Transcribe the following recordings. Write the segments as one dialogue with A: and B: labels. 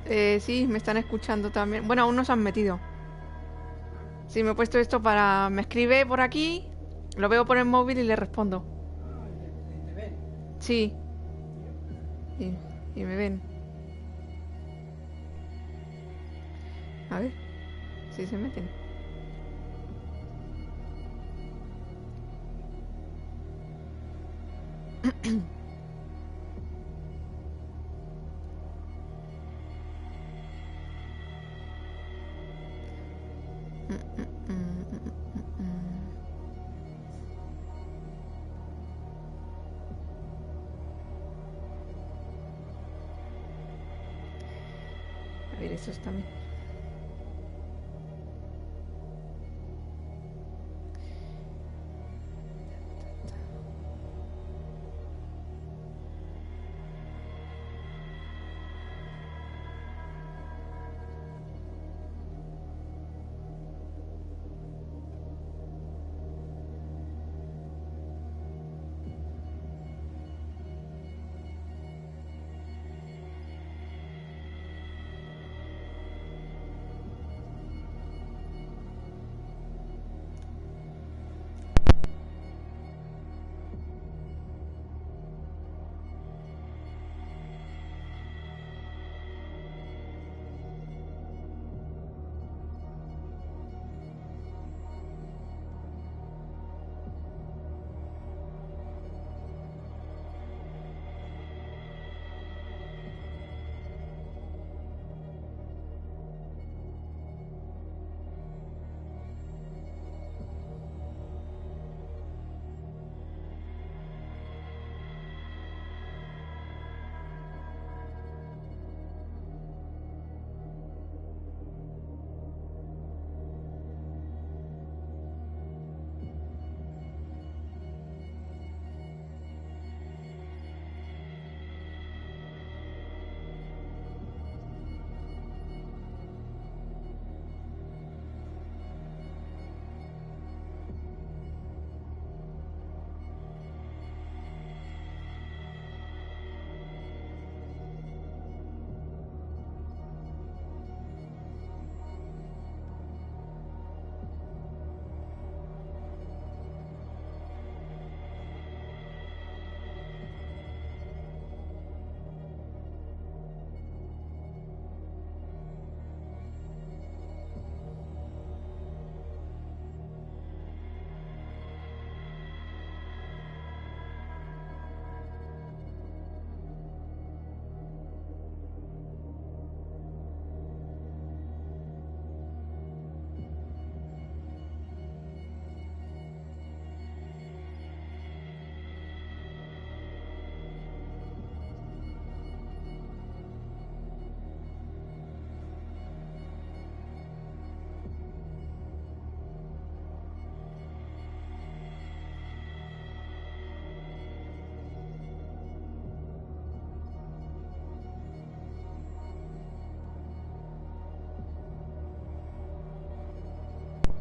A: Sí, me están escuchando también. Bueno, aún no se han metido. Sí, me he puesto esto para... Me escribe por aquí, lo veo por el móvil y le respondo.
B: Ah, te ven.
A: Sí,
B: Tío.
A: y, y me ven. A ver, si se meten. A ver, estos también.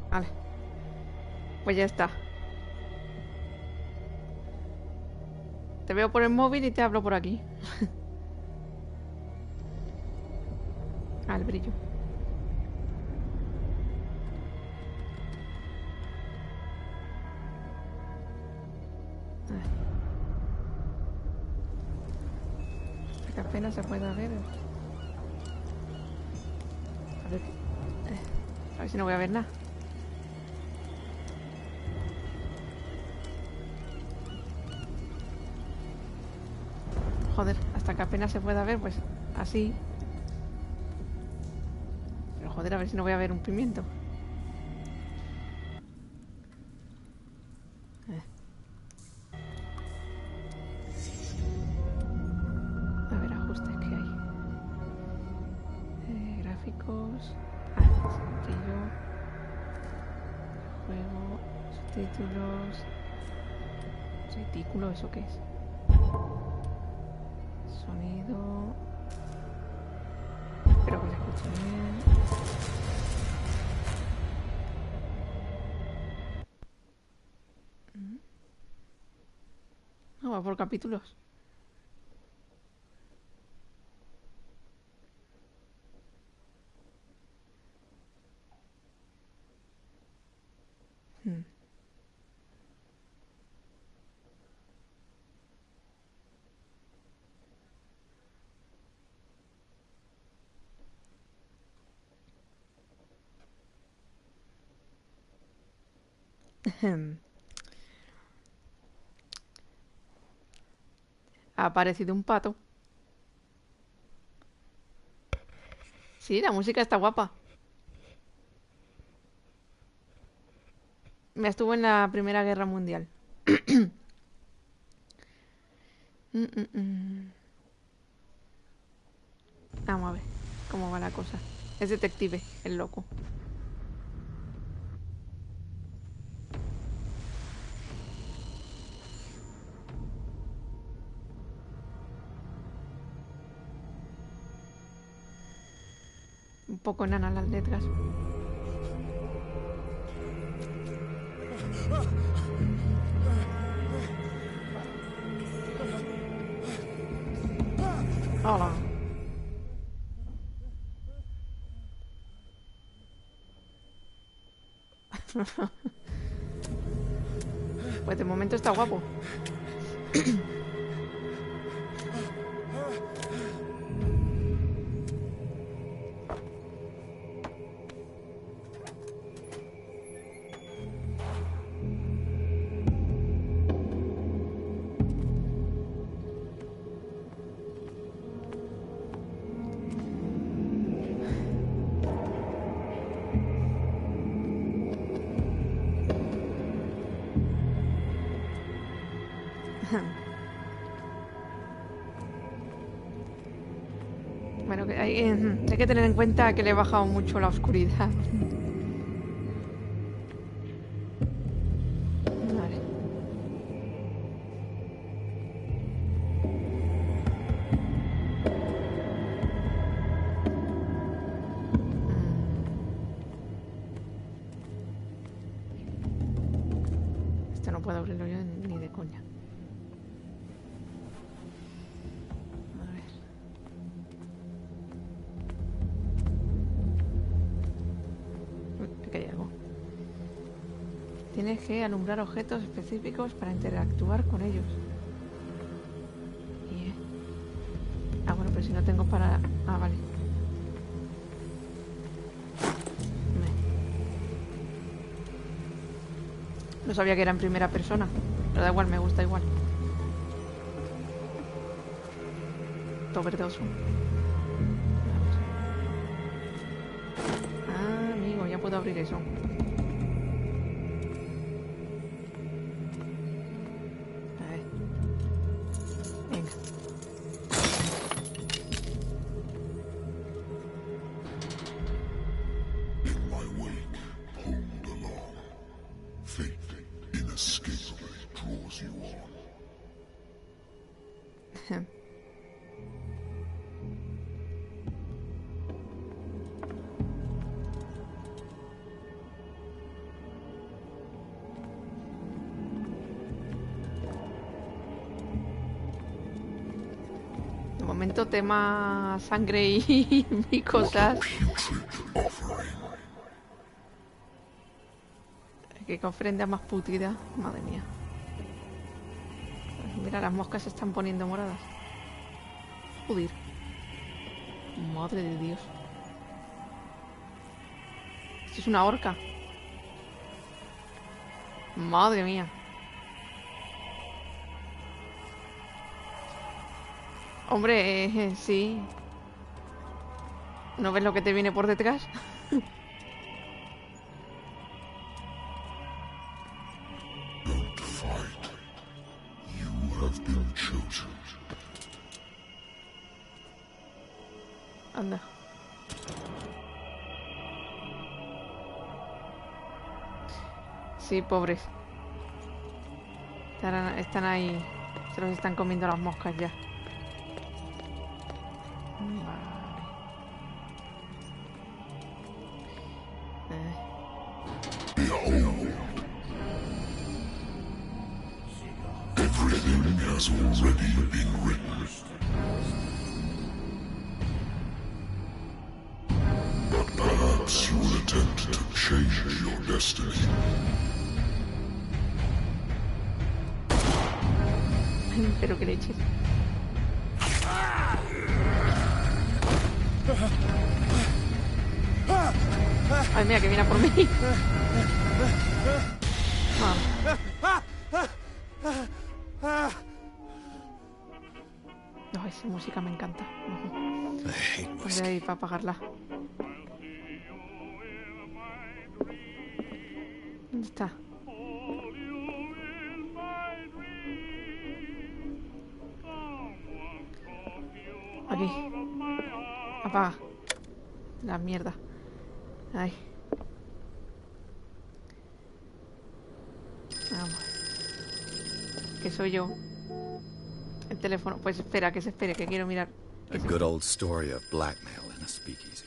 A: Vale, pues ya está. Te veo por el móvil y te hablo por aquí. Al brillo. Que apenas se pueda ver. A ver si no voy a ver nada. Joder, hasta que apenas se pueda ver, pues así. Pero joder, a ver si no voy a ver un pimiento. A ver, ajustes que hay. Gráficos. Sencillo. Juego. Subtítulos. Retículo, ¿eso qué es? Sonido. Espero que se escuche bien. No, va por capítulos. Ha aparecido un pato. Sí, la música está guapa. Me estuvo en la Primera Guerra Mundial. Mm, mm, mm. Vamos a ver cómo va la cosa. Es detective, el loco. Un poco enanas las letras. Hola. Pues de momento está guapo. Bueno, que hay que tener en cuenta que le he bajado mucho la oscuridad. Vale. Esto no puedo abrirlo yo ni de coña. A ver. Uy, aquí hay algo. Tienes que alumbrar objetos específicos para interactuar con ellos. Ah, bueno, pero si no tengo para... Ah, vale. No sabía que era en primera persona. Pero da igual, me gusta igual. Todo verdoso. Ah, amigo, ya puedo abrir eso. A ver. Venga.
C: In my wake, pulled along. Fate inescapably draws you on.
A: De momento tema sangre y cosas. Que ofrenda más putida. Madre mía. Mira, las moscas se están poniendo moradas. Joder. Madre de Dios. Esto es una horca. Madre mía. Hombre, sí. ¿No ves lo que te viene por detrás?
C: Don't fight. You have been chosen.
A: Anda. Sí, pobres. Están ahí. Se los están comiendo las moscas ya.
C: Behold. Everything has already been written. But perhaps you will attempt to change your destiny.
A: Pero que leches. Ay, mira, que viene a por mí. No, esa música me encanta.
D: I hate
A: Voy
D: whiskey.
A: ahí para apagarla. ¿Dónde está? Aquí. Apaga. La mierda. Ay. Vamos. Que soy yo. El teléfono. Pues espera, que se espere, que quiero mirar.
D: A good old story of blackmail in a speakeasy.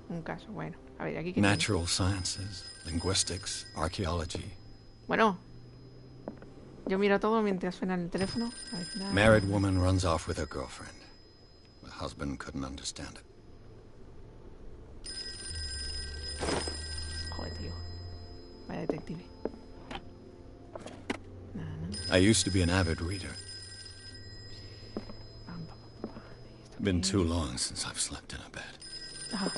A: Un caso, bueno. A ver, aquí que tiene.
D: Natural sciences, linguistics, archaeology.
A: Bueno. Yo miro todo mientras suena el teléfono. A ver, nada.
D: Married woman runs off with her girlfriend. The husband couldn't understand it.
A: Joder, tío. Vaya detective.
D: I used to be an avid reader. Been too long since I've slept in a bed.
A: Ah,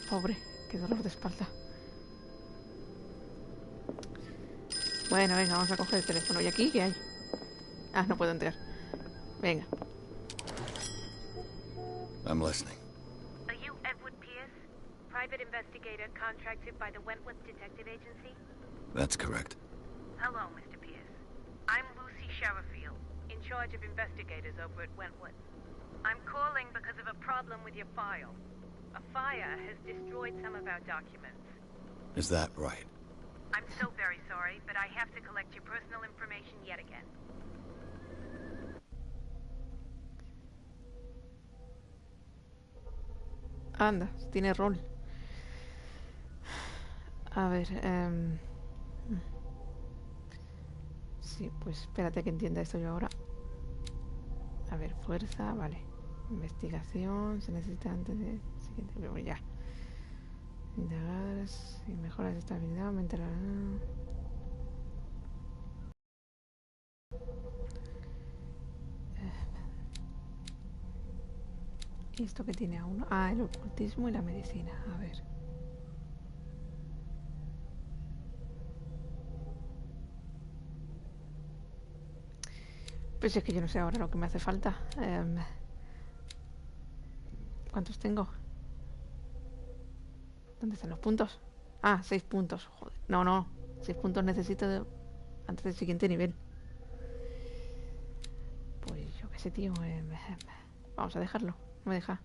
A: pobre, qué dolor de espalda. Bueno, venga, vamos a coger el teléfono. ¿Y aquí qué hay? Ah, no puedo entrar. Venga.
D: I'm listening.
E: Are you Edward Pierce, private investigator contracted by the Wentworth Detective Agency?
D: That's correct.
E: Hello, Mr. Pierce. I'm Lucy Sherrifield, in charge of investigators over at Wentworth. I'm calling because of a problem with your file. A fire has destroyed some of our documents.
D: Is that right?
E: I'm so very sorry, but I have to collect your personal information yet again.
A: Anda, tiene rol. A ver, sí, pues espérate que entienda esto yo ahora. A ver, fuerza, vale. Investigación, se necesita antes de... Siguiente, ya. Indagar, si mejoras estabilidad, aumentará... ¿Y esto que tiene a uno? Ah, el ocultismo y la medicina. A ver. Pues es que yo no sé ahora lo que me hace falta. ¿Cuántos tengo? ¿Dónde están los puntos? Ah, 6 puntos. Joder. No, no. 6 puntos necesito antes del siguiente nivel. Pues yo qué sé, tío. Vamos a dejarlo. No me deja.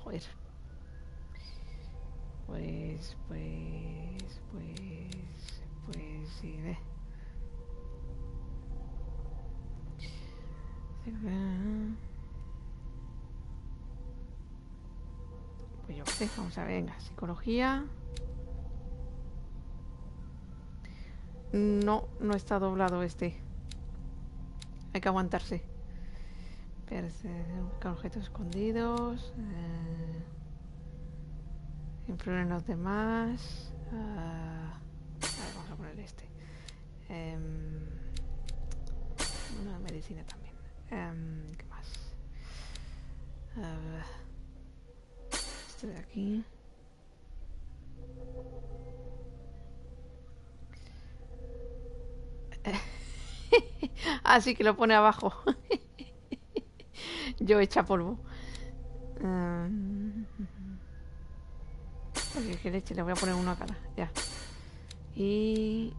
A: Joder. Pues sí, ve. Pues yo qué sé, vamos a ver, venga, psicología. No, no está doblado este. Hay que aguantarse. Buscar objetos escondidos. Influir en los demás. A ver, vamos a poner este. Una medicina también. ¿Qué más? Este de aquí. Así que lo pone abajo. Yo hecha polvo. Oye, qué leche, le voy a poner uno a cada. Ya. Y...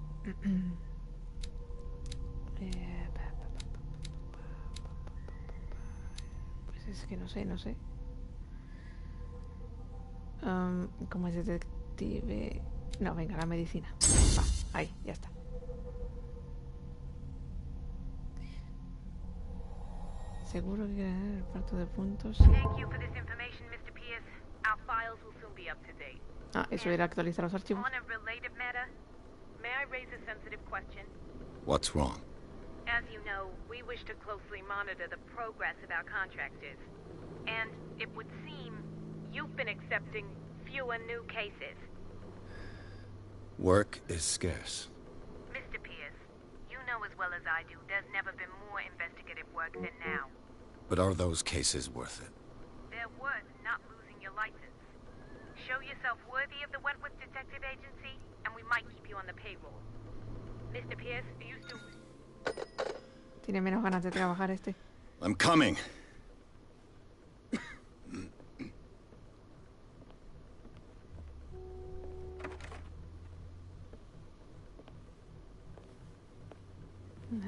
A: pues es que no sé. Como es detective... No, venga, la medicina. Va, ahí, ya está. Seguro que el reparto de puntos... Sí.
E: Thank you for this information, Mr. Pierce. Our files will soon be up to date.
A: Ah, eso era actualizar los archivos.
E: On a related matter, may I raise a sensitive question?
D: What's wrong?
E: As you know, we wish to closely monitor the progress of our contractors. And it would seem you've been accepting fewer new cases.
D: Work is scarce.
E: Mr. Pierce, you know as well as I do, there's never been more investigative work than now.
D: But are those cases worth it?
E: They're worth not losing your license. Show yourself worthy of the Wentworth Detective Agency, and we might keep you on the payroll. Mr. Pierce, are you still...
A: Tiene menos ganas de trabajar este.
D: I'm coming.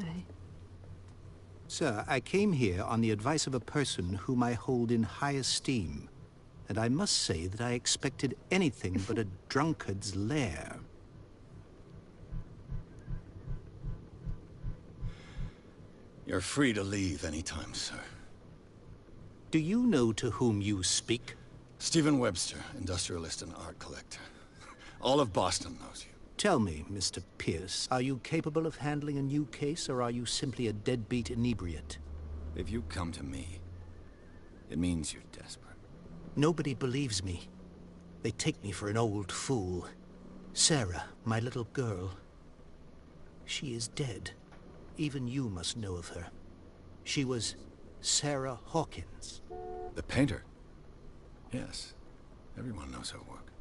A: Ay.
F: Sir, I came here on the advice of a person whom I hold in high esteem, and I must say that I expected anything but a drunkard's lair.
D: You're free to leave anytime, sir.
F: Do you know to whom you speak?
D: Stephen Webster, industrialist and art collector. All of Boston knows you.
F: Tell me, Mr. Pierce, are you capable of handling a new case, or are you simply a deadbeat inebriate?
D: If you come to me, it means you're desperate.
F: Nobody believes me. They take me for an old fool. Sarah, my little girl, she is dead. Even you must know of her. She was Sarah Hawkins.
D: The painter? Yes. Everyone knows her work.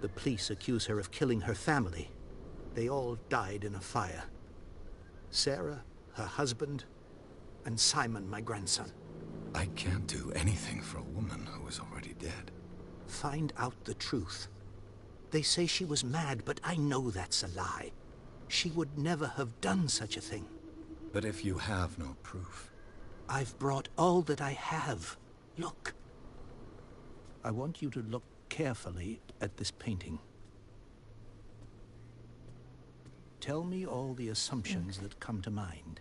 F: The police accuse her of killing her family. They all died in a fire. Sarah, her husband, and Simon, my grandson.
D: I can't do anything for a woman who is already dead.
F: Find out the truth. They say she was mad, but I know that's a lie. She would never have done such a thing.
D: But if you have no proof...
F: I've brought all that I have. Look. I want you to look carefully at this painting. Tell me all the assumptions that come to mind.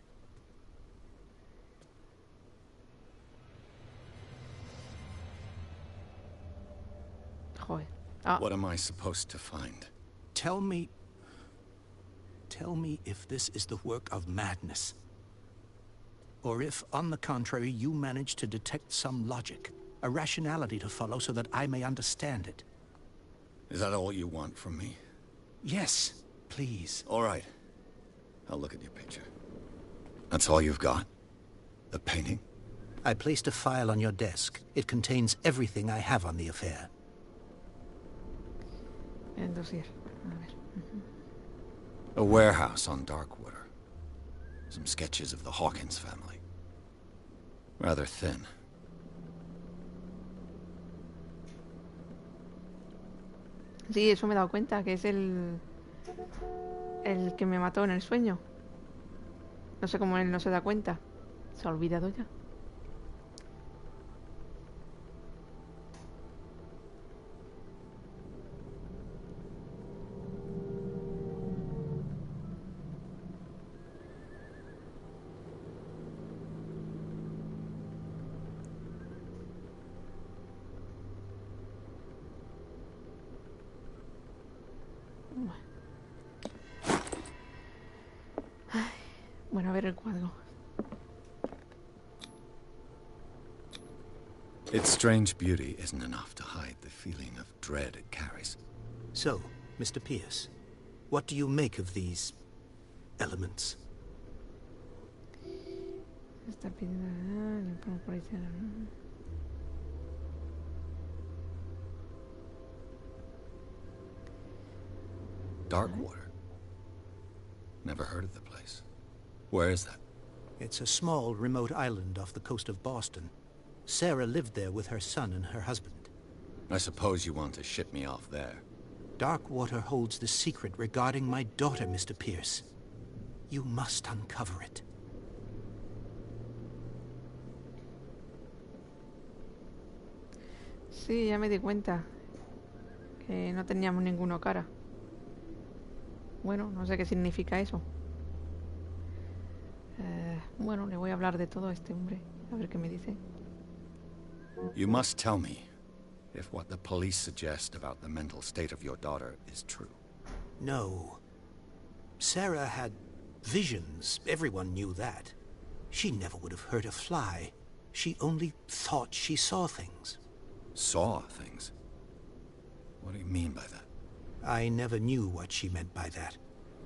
A: Joder. Ah,
D: What am I supposed to find?
F: Tell me if this is the work of madness. Or if, on the contrary, you manage to detect some logic, a rationality to follow so that I may understand it.
D: Is that all you want from me?
F: Yes, please.
D: All right. I'll look at your picture. That's all you've got? The painting?
F: I placed a file on your desk. It contains everything I have on the affair.
A: el dossier. A ver.
D: A warehouse on Darkwater. Some sketches of the Hawkins family. Rather thin.
A: Sí, eso me he dado cuenta, que es el que me mató en el sueño. No sé cómo él no se da cuenta. ¿Se ha olvidado ya? Bueno, a ver el cuadro.
D: Its strange beauty isn't enough to hide the feeling of dread it carries.
F: So, Mr. Pierce, what do you make of these elements?
A: Está pidiendo el informe policial.
D: Darkwater? Never heard of the place. Where is that?
F: It's a small, remote island off the coast of Boston. Sarah lived there with her son and her husband.
D: I suppose you want to ship me off there.
F: Darkwater holds the secret regarding my daughter, Mr. Pierce. You must uncover it.
A: Sí, ya me di cuenta que no teníamos ninguno cara. Bueno, no sé qué significa eso. Bueno, le voy a hablar de todo a este hombre, a ver qué me dice.
D: You must tell me if what the police suggest about the mental state of your daughter is true.
F: No. Sarah had visions. Everyone knew that. She never would have hurt a fly. She only thought she saw things.
D: Saw things? What do you mean by that?
F: I never knew what she meant by that.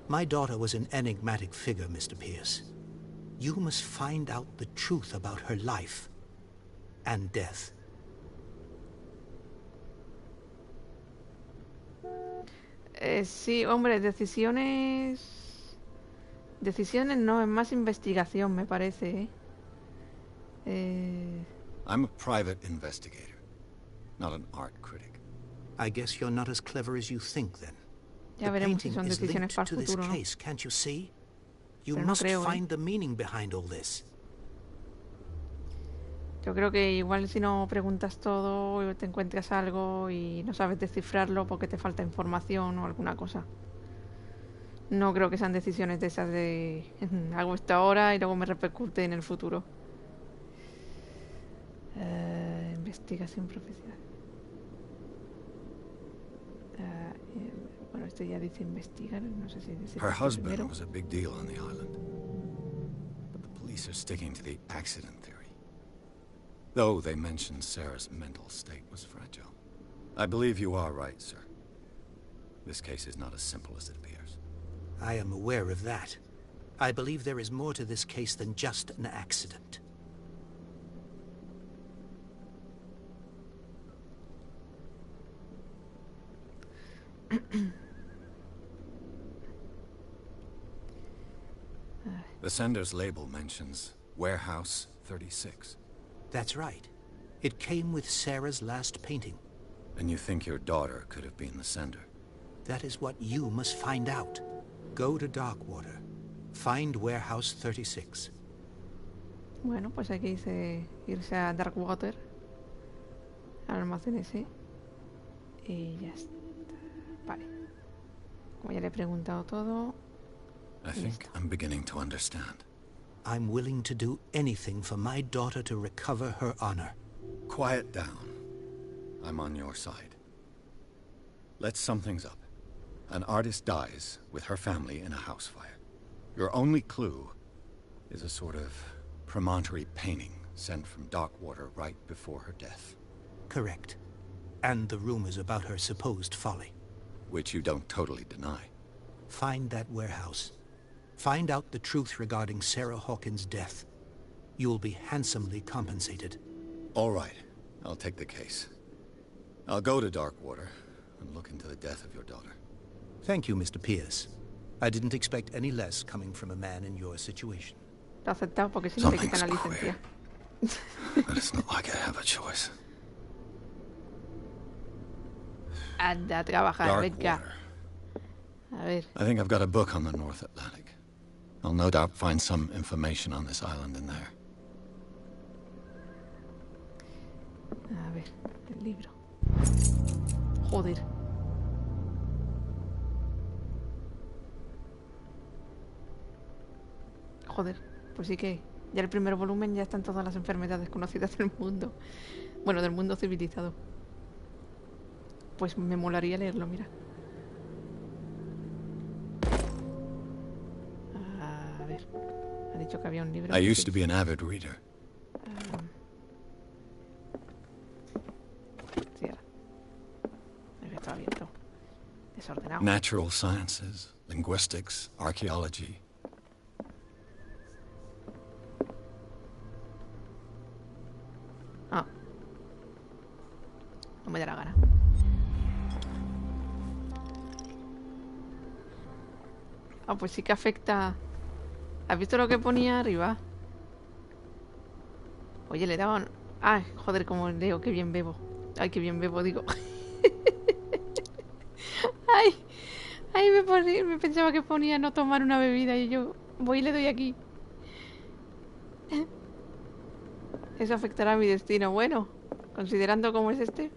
F: My daughter was an enigmatic figure, Mr. Pierce. You must find out the truth about her life and death.
A: Sí, hombre, decisiones... Decisiones no, es más investigación, me parece, ¿eh?
D: I'm a private investigator, not an art critic.
F: I guess you're not as clever as you think, then.
A: Ya
F: The
A: veremos si
F: painting
A: son
F: is
A: decisiones
F: linked
A: para
F: to
A: el
F: this
A: futuro, ¿no?
F: case, can't you see? You
A: Pero no
F: must
A: creo,
F: find the meaning behind all this.
A: Yo creo que igual si no preguntas todo, te encuentras algo y no sabes descifrarlo porque te falta información o alguna cosa. No creo que sean decisiones de esas de hago esto ahora y luego me repercute en el futuro. Investigación profesional. Bueno, este ya dice investigar, no sé si dice
D: Her husband
A: primero.
D: was a big deal on the island. But the police are sticking to the accident theory. Though they mentioned Sarah's mental state was fragile. I believe you are right, sir. This case is not as simple as it appears.
F: I am aware of that. I believe there is more to this case than just an accident.
D: The sender's label mentions Warehouse 36.
F: That's right. It came with Sarah's last painting.
D: And you think your daughter could have been the sender?
F: That is what you must find out. Go to Darkwater. Find Warehouse 36.
A: Bueno, pues aquí dice irse a Darkwater, al almacén ese, y ya está. Vale. Como ya le he preguntado todo,
D: I think I'm beginning to understand.
F: I'm willing to do anything for my daughter to recover her honor.
D: Quiet down. I'm on your side. Let's sum things up. An artist dies with her family in a house fire. Your only clue is a sort of promontory painting sent from Darkwater right before her death.
F: Correct. And the rumors about her supposed folly.
D: Which you don't totally deny.
F: Find that warehouse. Find out the truth regarding Sarah Hawkins' death. You'll be handsomely compensated.
D: All right. I'll take the case. I'll go to Darkwater and look into the death of your daughter.
F: Thank you, Mr. Pierce. I didn't expect any less coming from a man in your situation.
A: lo he aceptado porque si no te quitan la
D: Something's
A: licencia.
D: But it's not like I have a choice.
A: Anda a trabajar, venga.
D: Darkwater.
A: A ver,
D: I think I've got a book on the North Atlantic. I'll no doubt find some information on this island in there.
A: a ver, el libro. Joder. Joder, pues sí que ya el primer volumen ya están todas las enfermedades conocidas del mundo. Bueno, del mundo civilizado. Pues me molaría leerlo, mira. A ver, ha dicho que había un libro.
D: I used to be an avid reader.
A: Sí, ahora. Es que está abierto. Desordenado.
D: Natural sciences, linguistics, archaeology.
A: Ah. No me da la gana. Ah, pues sí que afecta. ¿Has visto lo que ponía arriba? Oye, le daban... Ah, joder, como leo, qué bien bebo. Ay, qué bien bebo, digo. Ay, ay, me pensaba que ponía no tomar una bebida y yo voy y le doy aquí. Eso afectará a mi destino. Bueno, considerando cómo es este.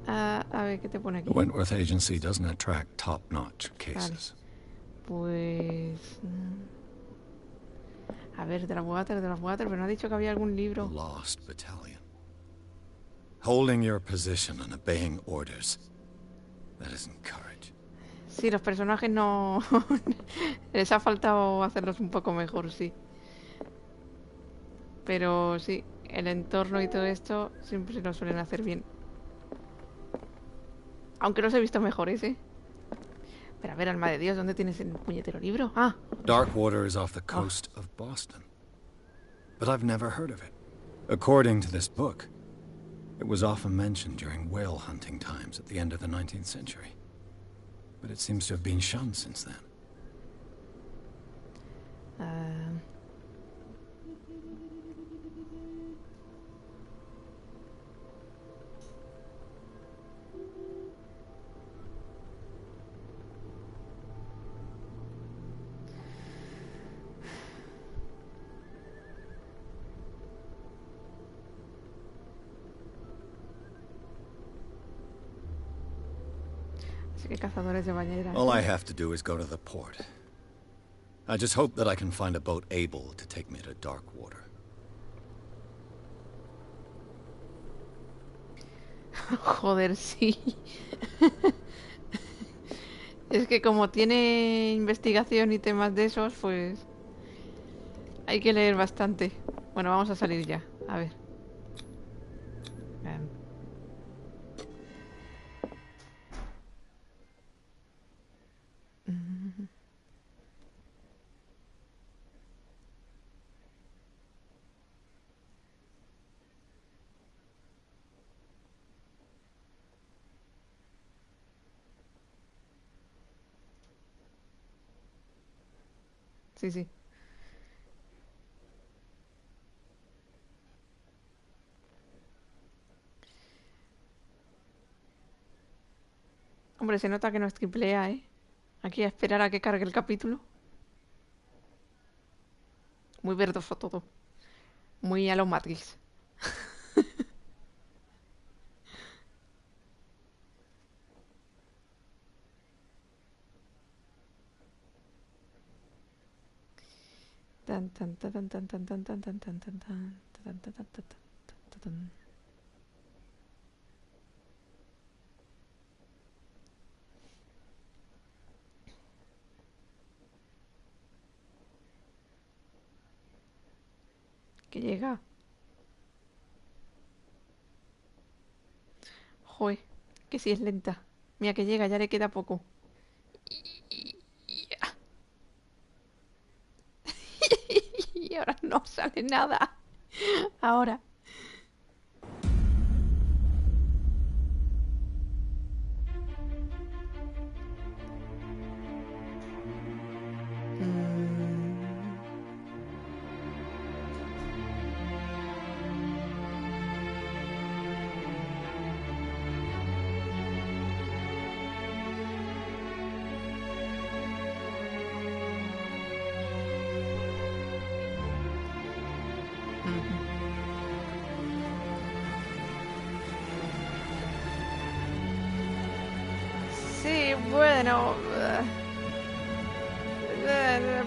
A: A ver, ¿qué te pone aquí?
D: The Wentworth Agency doesn't attract top-notch cases.
A: Pues... A ver, de las Water, pero no ha dicho que había algún
D: The
A: libro.
D: Lost Battalion. Holding your position and obeying orders. That isn't courage.
A: Sí, los personajes no... Les ha faltado hacerlos un poco mejor, sí. Pero sí, el entorno y todo esto siempre lo suelen hacer bien. Aunque los he visto mejores, ¿eh? Pero a ver, alma de Dios, ¿dónde tienes el puñetero libro? Ah.
D: Darkwater is off the coast of Boston. But I've never heard of it. According to this book, it was often mentioned during whale hunting times at the end of the 19th century. But it seems to have been shunned since then.
A: Así que cazadores de bañera.
D: All I have to do is go to the port. I just hope that I can find a boat able to take me to Darkwater.
A: Joder, sí. Es que como tiene investigación y temas de esos, pues hay que leer bastante. Bueno, vamos a salir ya. A ver. Sí, sí. Hombre, se nota que no es triple A, ¿eh? Aquí a esperar a que cargue el capítulo. Muy verdoso todo. Muy a lo Matrix. Tan tan tan tan tan tan tan tan tan tan tan tan tan tan tan tan tan. Que llega. Joder, que si es lenta. Mira que llega, ya le queda poco. Y ahora no sale nada. Ahora. Sí, bueno.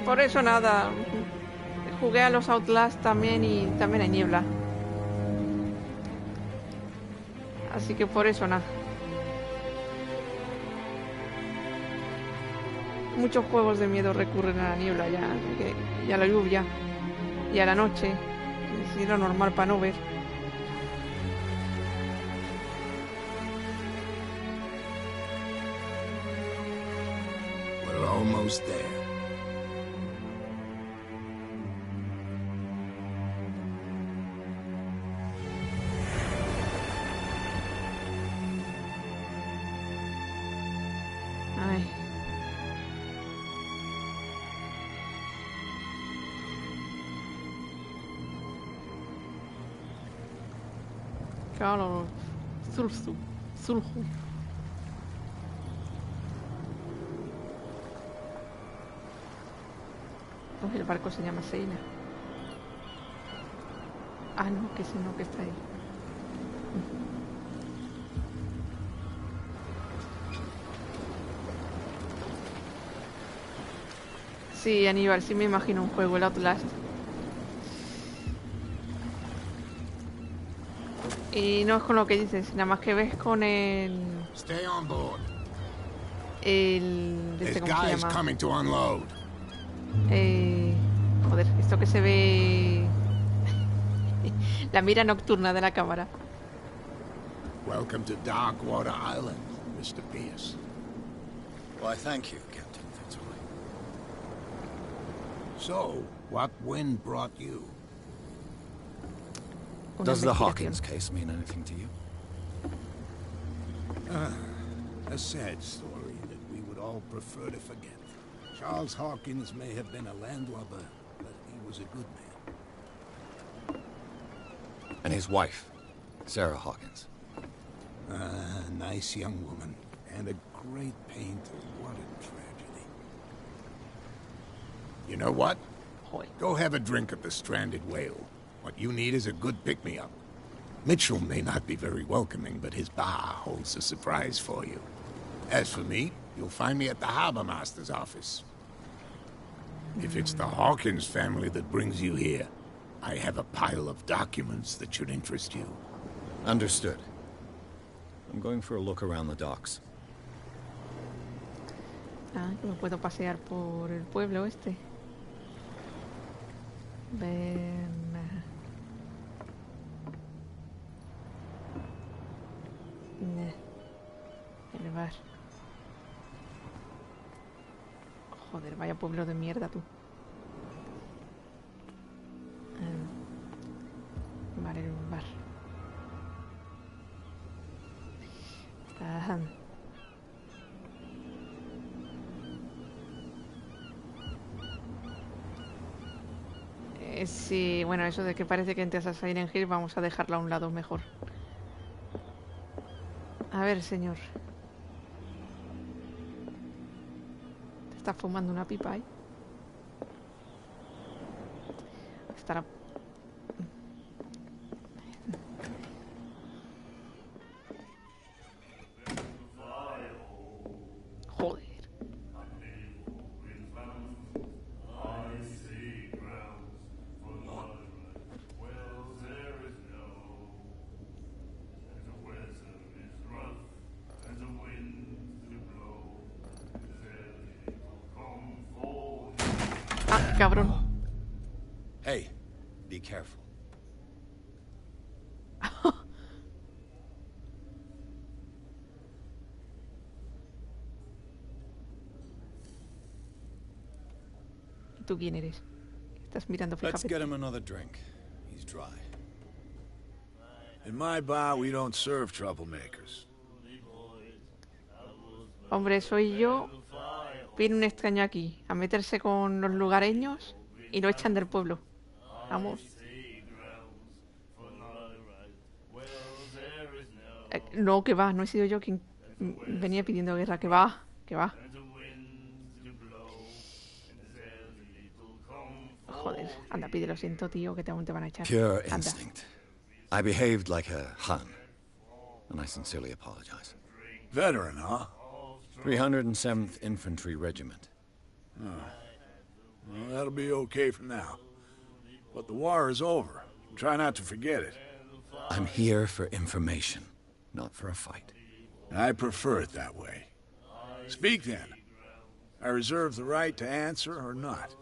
A: Por eso nada. Jugué a los Outlast también y también hay niebla. Así que por eso nada. Muchos juegos de miedo recurren a la niebla ya, y a la lluvia y a la noche. Es lo normal para no ver.
C: We're almost there.
A: Ay. Claro, Cthulhu. Oh, el barco se llama Seina. Ah, no, que sí, no, que está ahí. Sí, Aníbal, sí me imagino un juego, el Outlast. Y no es con lo que dices, nada más que ves con el...
C: Stay on board.
A: ¿Cómo
C: This
A: se
C: guy's
A: llama?
C: coming to unload.
A: Joder, esto que se ve... La mira nocturna de la cámara.
C: Welcome to Darkwater Island.
G: Mr. Pierce.
D: Why, thank you, Captain Fitzroy.
G: So, what wind brought you?
A: Una
D: Does the
A: investigación.
D: Hawkins case mean anything to you?
G: A sad story that we would all prefer to forget. Charles Hawkins may have been a landlubber, but he was a good man.
D: And his wife, Sarah Hawkins.
G: A nice young woman, and a great painter. What a tragedy. You know what?
A: Joder.
G: Go have a drink at the Stranded Whale. What you need is a good pick-me-up. Mitchell may not be very welcoming, but his bar holds a surprise for you. As for me, you'll find me at the Harbor Master's office. If it's the Hawkins family that brings you here, I have a pile of documents that should interest you.
D: Understood. I'm going for a look around the docks.
A: Ah, que me puedo pasear por el pueblo este. Ven. El bar. Joder, vaya pueblo de mierda tú. Vale, el bar. Ajá. Sí, bueno, eso de que parece que entras a Silent Hill, vamos a dejarlo a un lado mejor. A ver, señor. ¿Te estás fumando una pipa ahí? Estará... Joder. Ah, cabrón.
D: Hey, be careful. ¿Tú quién eres? Estás mirando Let's
A: fijamente.
D: get him another drink. He's dry.
H: In my bar, we don't serve troublemakers.
A: Hombre, soy yo. Viene un extraño aquí a meterse con los lugareños y lo echan del pueblo. Vamos. No, que va, no he sido yo quien venía pidiendo guerra, que va, que va. Joder, anda, pide, lo siento, tío, que aún te van a echar.
D: Pure
A: Anda.
D: instinct. I behaved like a Hun, and I sincerely apologize.
H: Veteran, huh?
D: 307th Infantry Regiment.
H: Well, that'll be okay for now. But the war is over. Try not to forget it.
D: I'm here for information, not for a fight.
H: I prefer it that way. Speak then. I reserve the right to answer or not.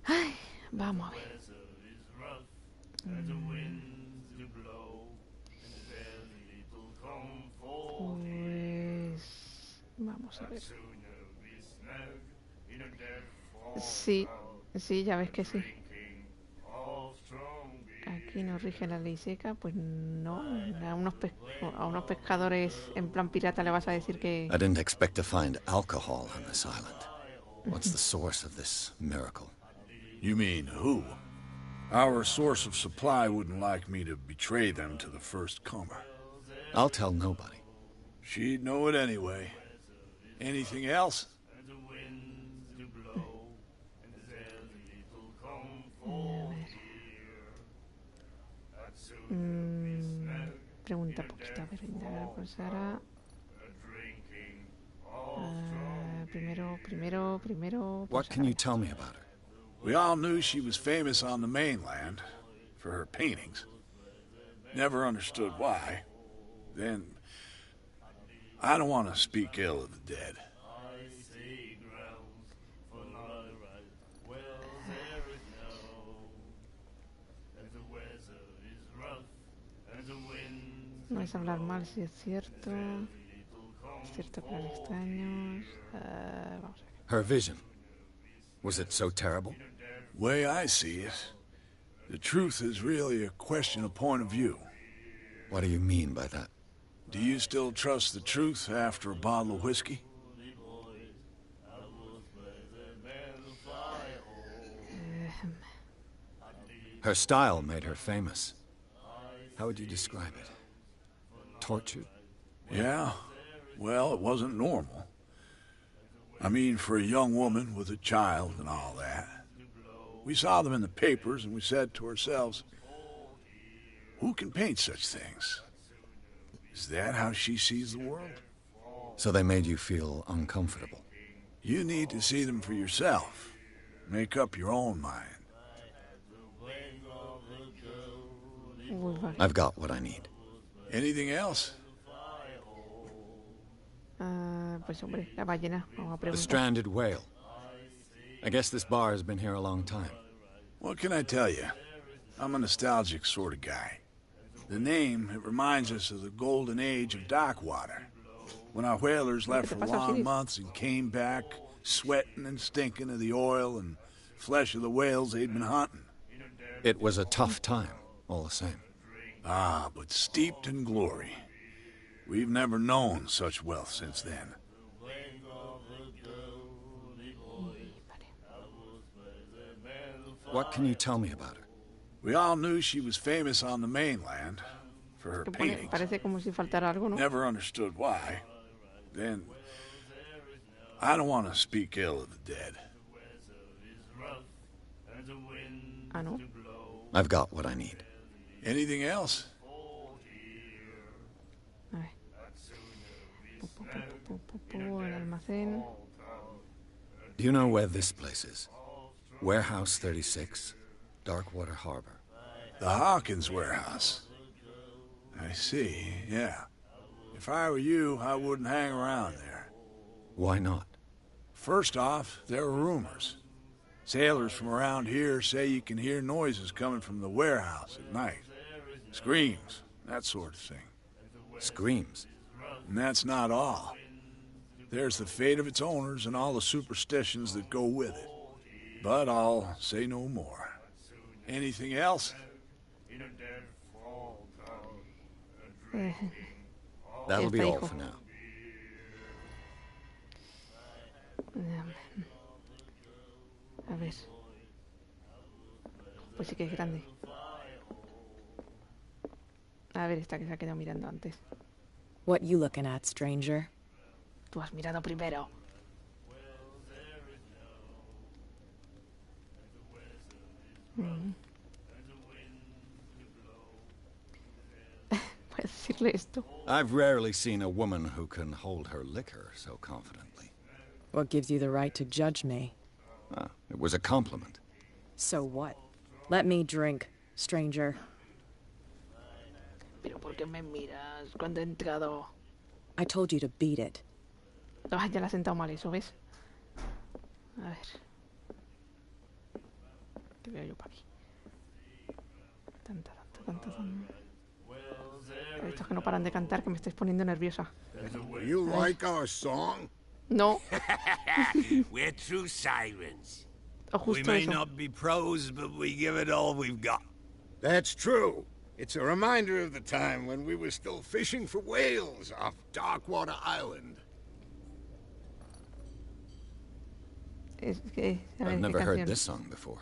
A: Ay, vamos a ver. Pues... Vamos a ver. Sí, sí, ya ves que sí. Aquí nos rige la ley seca, pues no. A unos pescadores en plan pirata le vas a decir que...
D: I didn't expect to find alcohol on this island. What's the source of this miracle?
H: You mean who? Our source of supply wouldn't like me to betray them to the first comer.
D: I'll tell nobody.
H: She'd know it anyway. Anything else?
A: Pregunta poquito, a ver, indagar por Sara. Primero.
D: What can you tell me about her?
H: We all knew she was famous on the mainland for her paintings. Never understood why. Then, I don't want to speak ill of the dead.
A: No es hablar mal, si es cierto. Es cierto que eran extraños. Vamos a ver.
D: Her vision. Was it so terrible?
H: Way I see it, the truth is really a question of point of view.
D: What do you mean by that?
H: Do you still trust the truth after a bottle of whiskey?
D: Her style made her famous. How would you describe it? Tortured?
H: Yeah, well, it wasn't normal. I mean, for a young woman with a child and all that. We saw them in the papers and we said to ourselves, who can paint such things? Is that how she sees the world?
D: So they made you feel uncomfortable.
H: You need to see them for yourself. Make up your own mind.
A: Uy, vale.
D: I've got what I need.
H: Anything else?
A: Pues hombre, la ballena. Vamos a
D: The
A: preguntar.
D: stranded whale. I guess this bar has been here a long time.
H: What can I tell you? I'm a nostalgic sort of guy. The name, it reminds us of the golden age of dockwater. When our whalers left for long months and came back, sweating and stinking of the oil and flesh of the whales they'd been hunting.
D: It was a tough time, all the same.
H: Ah, but steeped in glory. We've never known such wealth since then.
D: What can you tell me about her?
H: We all knew she was famous on the mainland for her
A: Que pone-
H: paintings.
A: parece como si faltara algo, ¿no?
H: Never understood why. Then, I don't want to speak ill of the dead.
A: Ah, no.
D: I've got what I need.
H: Anything else?
A: A ver. El almacén.
D: Do you know where this place is? Warehouse 36, Darkwater Harbor.
H: The Hawkins warehouse. I see, yeah. If I were you, I wouldn't hang around there.
D: Why not?
H: First off, there are rumors. Sailors from around here say you can hear noises coming from the warehouse at night. Screams, that sort of thing.
D: Screams.
H: And that's not all. There's the fate of its owners and all the superstitions that go with it. But I'll say no more. Anything else?
D: That'll be
A: Está,
D: all
A: hijo.
D: for now.
A: A ver. Pues sí que es grande. A ver, esta que se ha quedado mirando antes.
I: What you looking at, stranger?
A: Tú has mirado primero. Puedes decirle esto.
D: I've rarely seen a woman who can hold her liquor so confidently.
I: What gives you the right to judge me?
D: Ah, it was a compliment.
I: So what? Let me drink, stranger.
A: Pero ¿por qué me miras cuando he entrado?
I: I told you to beat it.
A: Ah, ya la ha sentado mal eso, ¿ves? A ver. ¿Qué veo yo para aquí? Tanta. Estos que no paran de cantar, que me estáis poniendo nerviosa.
G: You like our song?
A: No,
J: We're true sirens.
A: o
J: We
A: justo
J: may
A: eso.
J: not be pros, but we give it all we've got.
G: That's true. It's a reminder of the time when we were still fishing for whales off Darkwater Island.
A: Es que, a ver,
D: I've
A: ¿qué
D: never heard
A: canción?
D: this song before.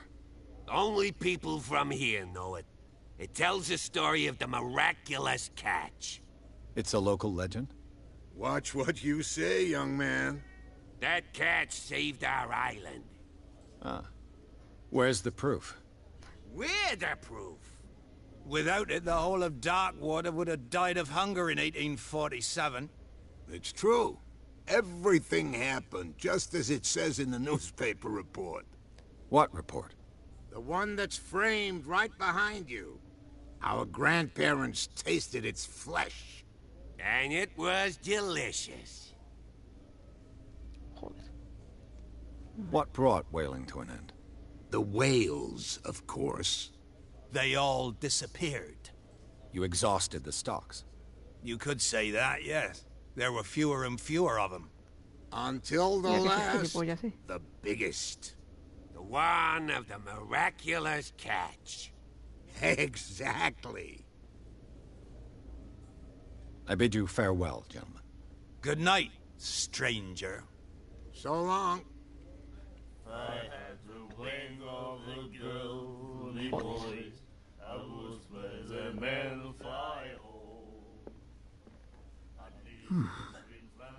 J: Only people from here know it. It tells the story of the miraculous catch.
D: It's a local legend?
G: Watch what you say, young man.
J: That catch saved our island.
D: Ah. Where's the proof?
J: We're the proof.
K: Without it, the whole of Darkwater would have died of hunger in 1847.
G: It's true. Everything happened just as it says in the newspaper report.
D: What report?
G: The one that's framed right behind you. Our grandparents tasted its flesh.
J: And it was delicious.
A: Joder.
D: What brought whaling to an end?
G: The whales, of course.
K: They all disappeared.
D: You exhausted the stocks.
K: You could say that, yes. There were fewer and fewer of them.
G: Until the
A: Mira que
G: last,
A: gilipollas, ¿eh?
G: the biggest.
J: The one of the miraculous catch.
G: Exactly.
D: I bid you farewell, gentlemen.
K: Good night, stranger.
G: So long.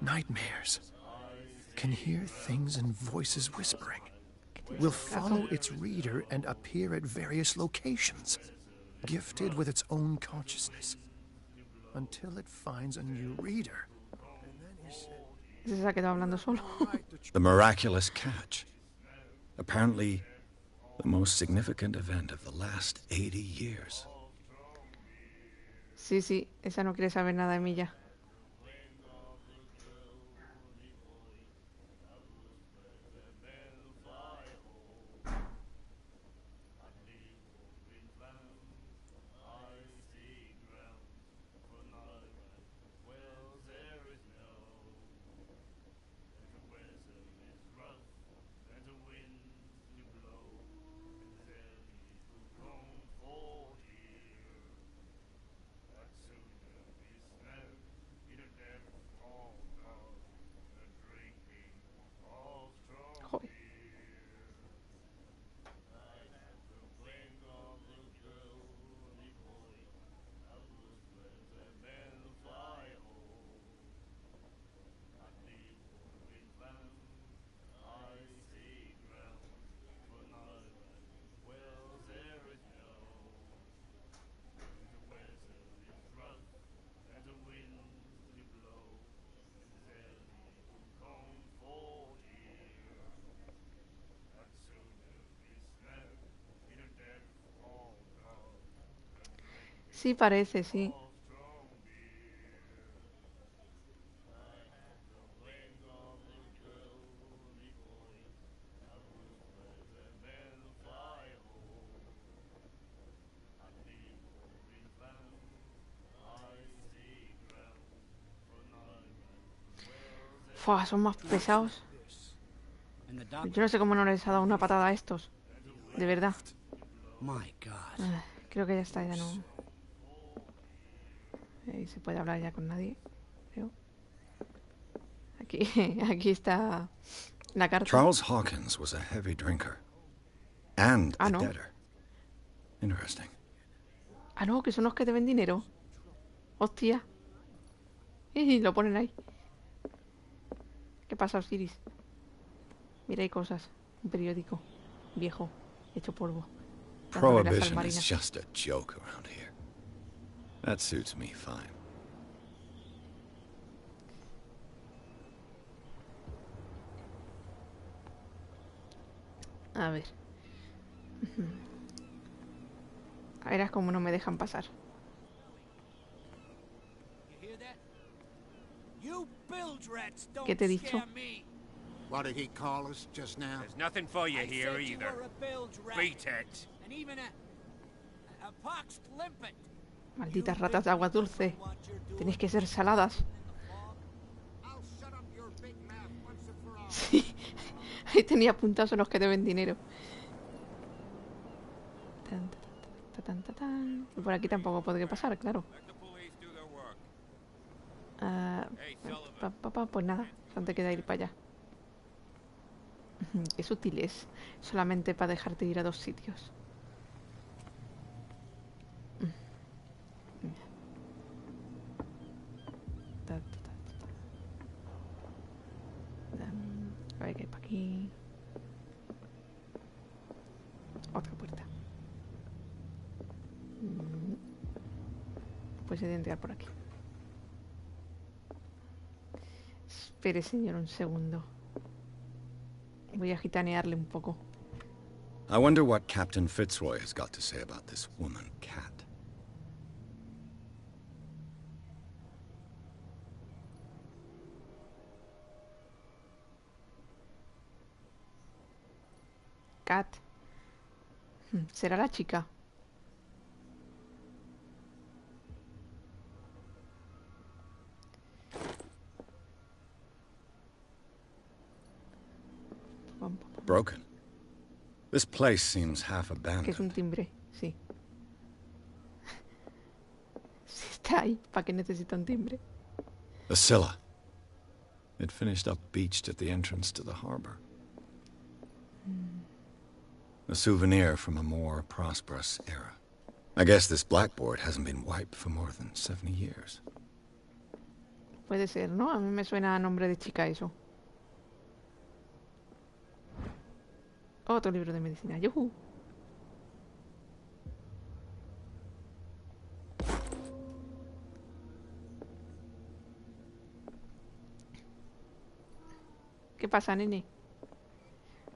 L: Nightmares. Can hear things and voices whispering. Will follow its reader and appear at various locations, gifted with its own consciousness, until it finds a new reader.
A: Ese se ha quedado hablando solo.
D: The miraculous catch. Apparently, the most significant event of the last 80 years.
A: Sí, sí, esa no quiere saber nada de mí ya. Joder. Sí, parece, sí. Fua, son más pesados. Yo no sé cómo no les ha dado una patada a estos. De verdad. Creo que ya está, ya no. Se puede hablar ya con nadie, creo. Aquí, aquí está la carta.
D: Charles Hawkins was a heavy drinker. And a
A: no.
D: debtor. Interesting.
A: Ah, no, que son los que deben dinero. Hostia. Y lo ponen ahí. ¿Qué pasa, Osiris? Mira, hay cosas. Un periódico viejo, hecho polvo.
D: Prohibition is just a joke around here. That suits me fine.
A: A ver. A ver, es como no me dejan pasar. ¿Qué te he dicho?
G: What did he call us just now?
J: There's nothing for you here either. Beat it.
A: Malditas ratas de agua dulce. Tenéis que ser saladas. Sí. Ahí tenía apuntados a los que deben dinero. Y por aquí tampoco podría pasar, claro. Pues nada, solo te queda ir para allá. Qué sutil es. Solamente para dejarte ir a dos sitios. A ver qué hay para aquí. Otra puerta. Pues he de entrar por aquí. Espere, señor, un segundo. Voy a gitanearle un poco.
D: I wonder what Captain Fitzroy has got to say about this woman, Cat.
A: Cat. ¿Será la chica?
D: broken. This place seems half
A: Que es
D: abandoned.
A: un timbre, sí. Si está ahí, ¿para qué necesita un timbre?
D: The Scylla. It finished up beached at the entrance to the harbor. A souvenir from a more prosperous era. I guess this blackboard hasn't been wiped for more than 70 years.
A: Puede ser, ¿no? A mí me suena a nombre de chica eso. Otro libro de medicina. ¡Yuhu! ¿Qué pasa, nene?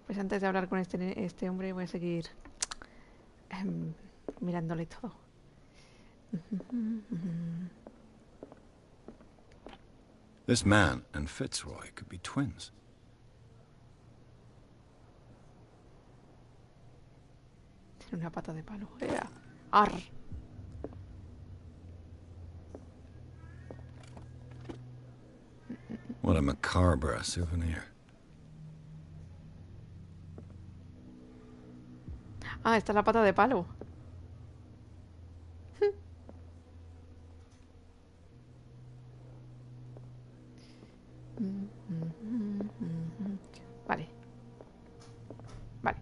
A: Pues antes de hablar con este hombre voy a seguir mirándole todo.
D: This man and Fitzroy could be twins.
A: Tiene una pata de palo. ¡Ea! ¡Arr!
D: What a macabre souvenir.
A: Ah, esta es la pata de palo. Vale. Vale.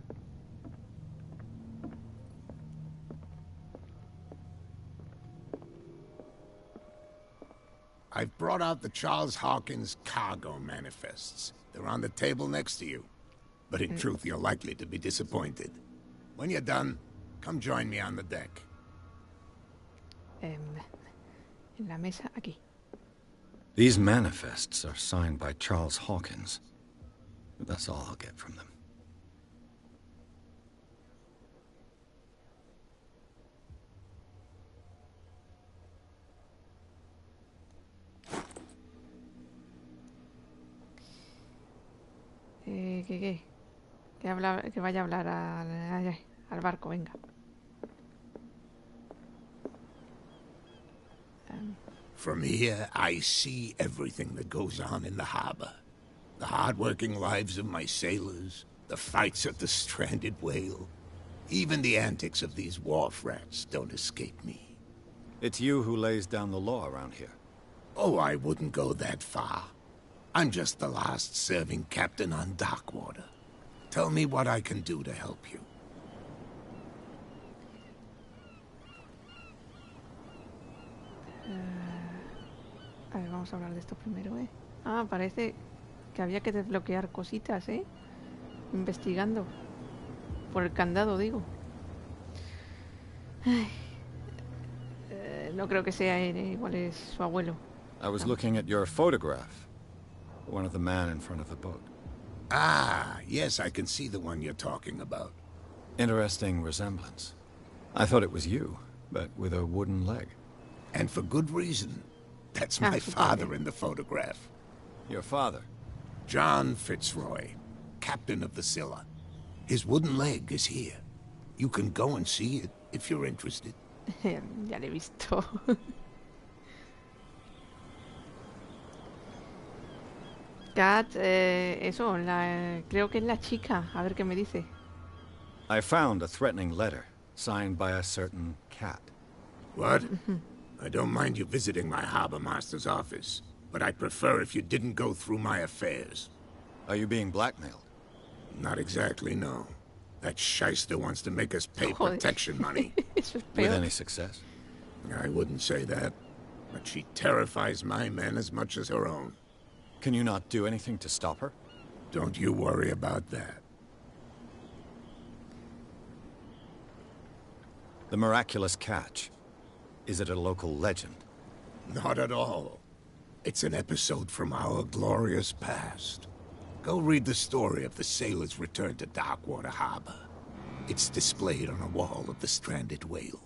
G: I've brought out the Charles Hawkins cargo manifests. They're on the table next to you. But in truth, you're likely to be disappointed. When you're done, come join me on the deck.
A: En la mesa, aquí.
D: These manifests are signed by Charles Hawkins. But that's all I'll get from them.
A: ¿Qué? Que vaya a hablar al barco, venga.
G: From here, I see everything that goes on in the harbor. The hard-working lives of my sailors, the fights at the stranded whale. Even the antics of these wharf rats don't escape me.
D: It's you who lays down the law around here.
G: Oh, I wouldn't go that far. I'm just the last serving captain on Darkwater. Tell me what I can do to help you.
A: A ver, vamos a hablar de esto primero, ¿eh? Ah, parece que había que desbloquear cositas, ¿eh? Investigando. Por el candado, digo. Ay. No creo que sea él, ¿eh? Igual es su abuelo.
D: I was looking at your photograph. One of the men in front of the boat.
G: Ah, yes, I can see the one you're talking about.
D: Interesting resemblance. I thought it was you, but with a wooden leg.
G: And for good reason. That's my father in the photograph.
D: Your father?
G: John Fitzroy, captain of the Scylla. His wooden leg is here. You can go and see it if you're interested.
A: Ya le he visto. Kat, eso, creo que es la chica. A ver qué me dice.
D: I found a threatening letter, signed by a certain cat.
G: What? I don't mind you visiting my harbor master's office, but I'd prefer if you didn't go through my affairs.
D: Are you being blackmailed?
G: Not exactly, no. That shyster wants to make us pay protection money.
D: With any success?
G: I wouldn't say that, but she terrifies my men as much as her own.
D: Can you not do anything to stop her?
G: Don't you worry about that.
D: The miraculous catch. Is it a local legend?
G: Not at all. It's an episode from our glorious past. Go read the story of the sailor's return to Darkwater Harbor. It's displayed on a wall of the stranded whale.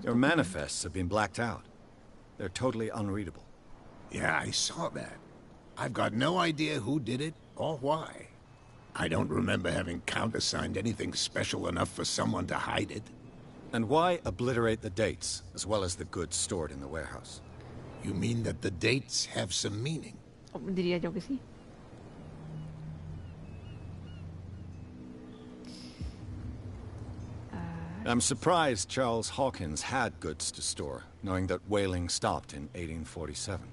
D: Your manifests have been blacked out. They're totally unreadable.
G: Yeah, I saw that. I've got no idea who did it or why. I don't remember having countersigned anything special enough for someone to hide it.
D: And why obliterate the dates, as well as the goods stored in the warehouse?
G: You mean that the dates have some meaning?
A: Diría yo que sí.
D: I'm surprised Charles Hawkins had goods to store, knowing that whaling stopped in 1847.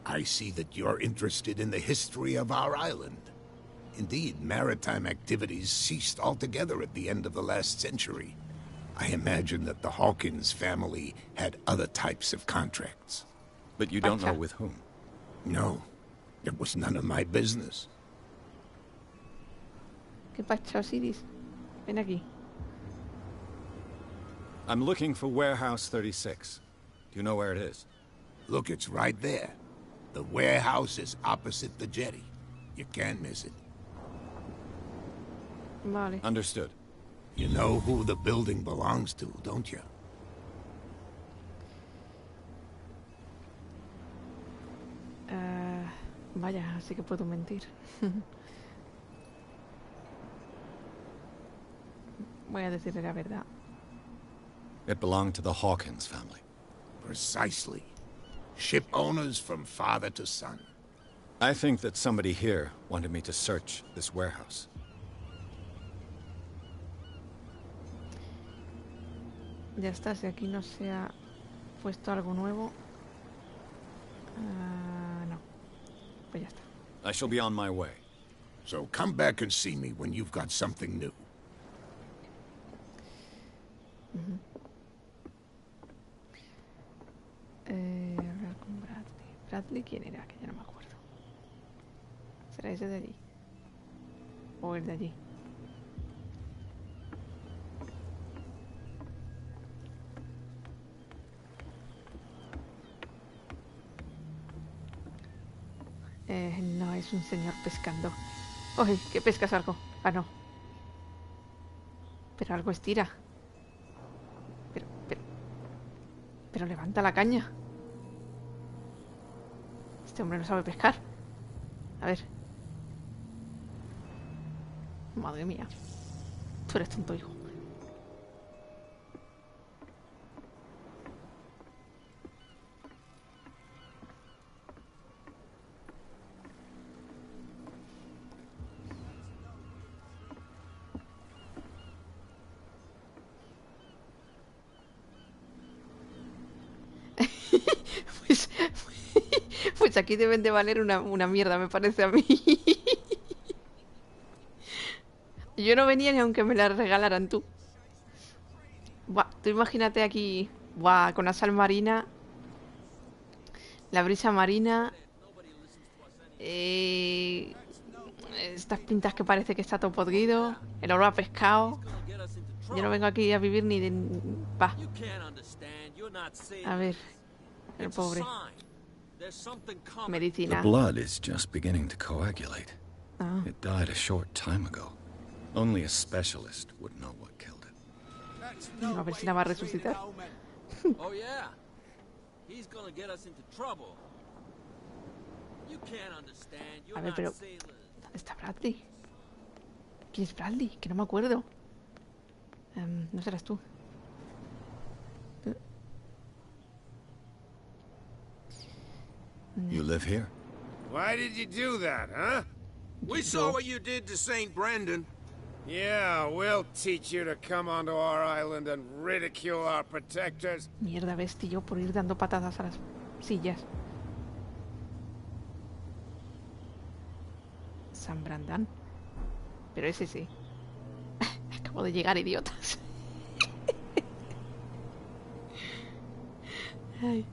G: I see that you're interested in the history of our island. Indeed, maritime activities ceased altogether at the end of the last century. I imagine that the Hawkins family had other types of contracts.
D: But you don't know with whom?
G: No, it was none of my business.
A: ¿Qué pacha, Osiris? Ven aquí.
D: I'm looking for Warehouse 36. Do you know where it is?
G: Look, it's right there. The warehouse is opposite the jetty. You can't miss it.
A: Vale.
D: Understood.
G: You know who the building belongs to, don't you?
A: Vaya, así que puedo mentir. Voy a decirle la verdad.
D: It belonged to the Hawkins family.
G: Precisely. Ship owners from father to son.
D: I think that somebody here wanted me to search this warehouse.
A: Ya está, si aquí no se ha puesto algo nuevo. No. Pues ya está.
D: I shall be on my way.
G: So come back and see me when you've got something new.
A: Hablar con Bradley. ¿Bradley quién era? Que ya no me acuerdo. ¿Será ese de allí? ¿O el de allí? No, es un señor pescando. ¡Oye! ¿Qué pescas algo? Ah, no. Pero algo estira. Pero levanta la caña. Este hombre no sabe pescar. A ver. Madre mía. Tú eres tonto, hijo. Pues aquí deben de valer una mierda, me parece a mí. Yo no venía ni aunque me la regalaran tú. Buah, tú imagínate aquí, buah, con la sal marina, la brisa marina, estas pintas que parece que está todo podrido, el olor a pescado. Yo no vengo aquí a vivir ni de... Va. A ver, el pobre. Medicina.
D: The blood is just beginning to coagulate.
A: Ah.
D: It died a short time ago. Only a specialist would know what killed it.
A: A ver si la va a resucitar.
M: Oh yeah. He's gonna get us into trouble. You can't understand.
A: A ver, pero ¿dónde está Bradley? ¿Quién es Bradley? Que no me acuerdo. No serás tú.
D: You live here?
K: Why did you do that, huh?
J: We saw what you did to St. Brendan.
K: Yeah, we'll teach you to come onto our island and ridicule our protectors.
A: Mierda, bestia, por ir dando patadas a las sillas. San Brandán. Pero ese sí. Acabo de llegar, idiotas. Ay.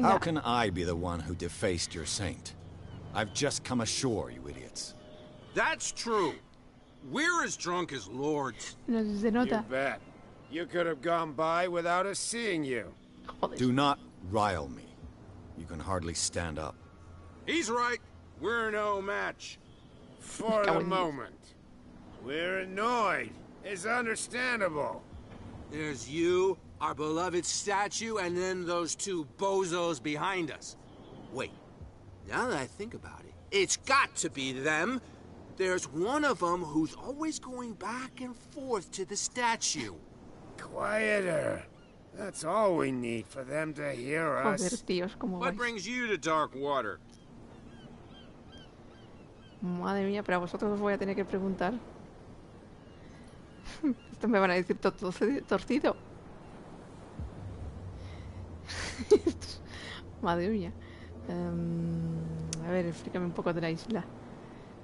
D: How can I be the one who defaced your saint? I've just come ashore, you idiots.
J: That's true. We're as drunk as lords.
A: No se nota.
K: You bet. You could have gone by without us seeing you.
A: Joder.
D: Do not rile me. You can hardly stand up.
J: He's right.
K: We're no match. For the moment. We're annoyed. It's understandable.
J: There's you, our beloved statue, and then those two bozos behind us. Wait, now that I think about it, it's got to be them. There's one of them who's always going back and forth to the statue.
N: Quieter. That's all we need for them to hear us.
A: Joder, tíos, ¿cómo
M: What
A: vais?
M: brings you to dark water?
A: Madre mía, pero a vosotros os voy a tener que preguntar. Esto me van a decir todo torcido. Madre mía. A ver, explícame un poco de la isla.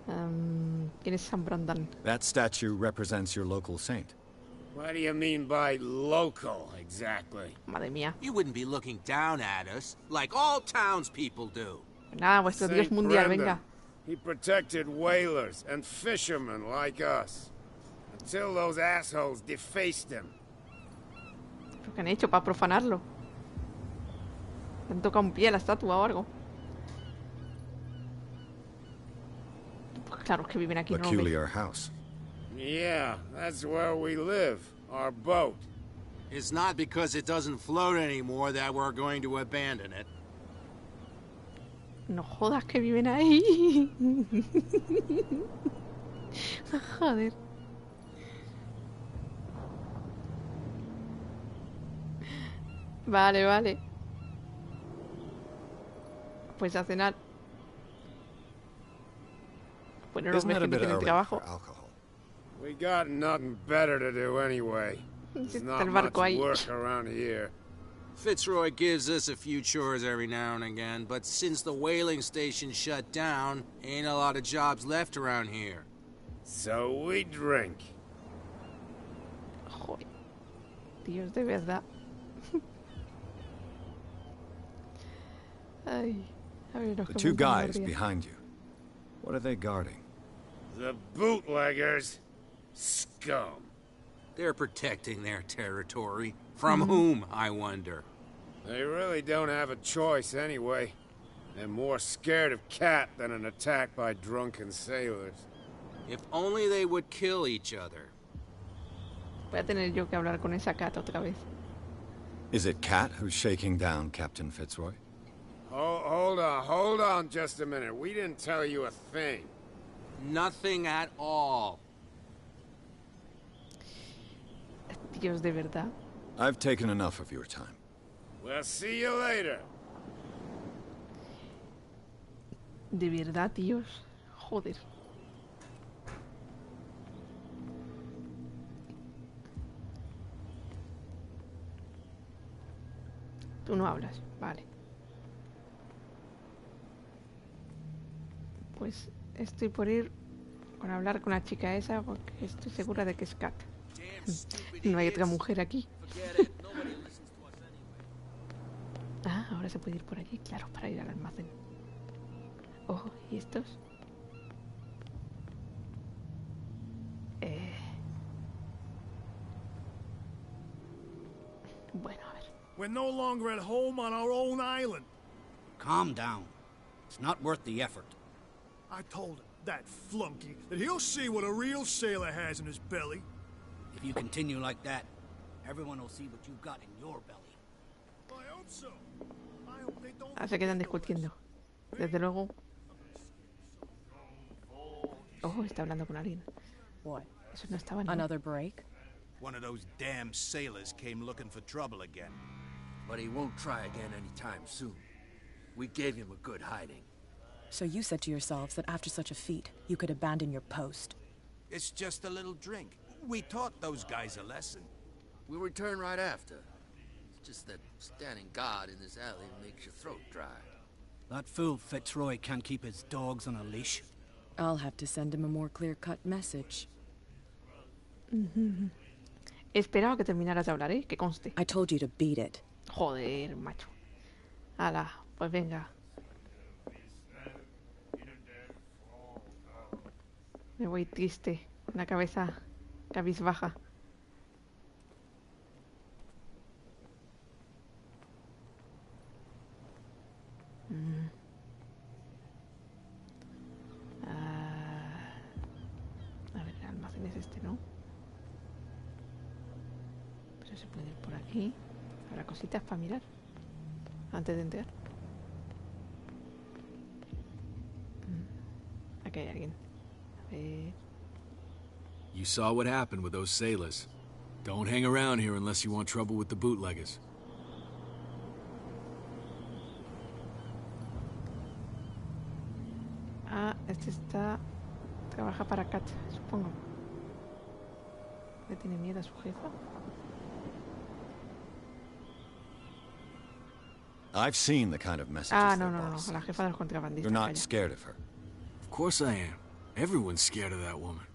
A: ¿Quién es San Brandon?
D: That statue represents your local saint.
N: What do you mean by local, exactly?
A: Madre mía.
J: You wouldn't be looking down at us, like all townspeople do.
A: Nada, vuestro dios
N: Saint
A: mundial,
N: Brendan.
A: venga.
N: He protected whalers and fishermen like us. Until those assholes defaced him.
A: ¿Lo que han hecho para profanarlo? ¿Le han tocado un pie a la estatua o algo? Pues claro, es que viven aquí, no lo ven.
D: Peculiar house.
N: Yeah, that's where we live. Our boat.
M: It's not because it doesn't float anymore that we're going to abandon it.
A: No jodas que viven ahí. Joder. Vale, vale. Pues a cenar. Bueno, los
D: Isn't that a
A: vecinos
D: bit
A: tienen
D: early
A: trabajo.
D: for alcohol?
N: We got nothing better to do anyway. There's
A: Está
N: not
A: el
N: much
A: barco ahí.
N: work around here.
M: Fitzroy gives us a few chores every now and again, but since the whaling station shut down, ain't a lot of jobs left around here.
N: So we drink.
A: Joder. Dios, de verdad. Ay, a ver,
D: The two guys behind you. What are they guarding?
N: The bootleggers. Scum.
M: They're protecting their territory. From whom, I wonder?
N: They really don't have a choice anyway. They're more scared of Cat than an attack by drunken sailors.
M: If only they would kill each other.
A: Voy a tener yo que hablar con esa Cat otra vez.
D: Is it Cat who's shaking down Captain Fitzroy?
N: Hold on just a minute. We didn't tell you a thing.
M: Nothing at all.
A: Dios, de verdad.
D: I've taken enough of your time.
N: We'll see you later.
A: De verdad, tíos. Joder. Tú no hablas, vale. Pues estoy por ir con hablar con la chica esa porque estoy segura de que es Cat. No hay otra mujer aquí. Ah, ahora se puede ir por aquí, claro, para ir al almacén. Oh, ¿y estos? Bueno, a ver.
O: We're no longer at home on our own island.
F: Calm down. It's not worth the effort.
O: I told him, that flunky, that he'll see what a real sailor has in his belly.
F: If you continue like that, everyone will see what you've got in your belly.
O: I hope so. I hope they don't...
A: Ah, se quedan discutiendo. Desde luego. Oh, está hablando con alguien.
I: What?
A: Eso no estaba, ¿no?
I: Another break?
K: One of those damn sailors came looking for trouble again.
P: But he won't try again anytime soon. We gave him a good hiding.
I: So you said to yourselves that after such a feat, you could abandon your post.
K: It's just a little drink. We taught those guys a lesson.
P: We'll return right after. It's just that standing guard in this alley makes your throat dry.
F: That fool Fitzroy can't keep his dogs on a leash.
I: I'll have to send him a more clear-cut message.
A: Esperaba que terminaras de hablar, ¿eh? Que conste.
I: I told you to beat it.
A: Joder, macho. Hala, pues venga. Me voy triste, con la cabeza cabizbaja. A ver, el almacén es este, ¿no? Pero se puede ir por aquí. Habrá cositas para mirar antes de entrar. Aquí hay alguien. ver.
Q: You saw what happened with those sailors. Don't hang around here unless you want trouble with the bootleggers.
A: Ah, este está... Trabaja para Kat, supongo. ¿Le tiene miedo a su jefa?
D: I've seen the kind of messages
A: Ah,
D: their
A: no,
D: boss
A: la jefa de los contrabandistas.
D: You're not
A: calla.
D: scared of her.
Q: Of course I am. Everyone's scared of that woman.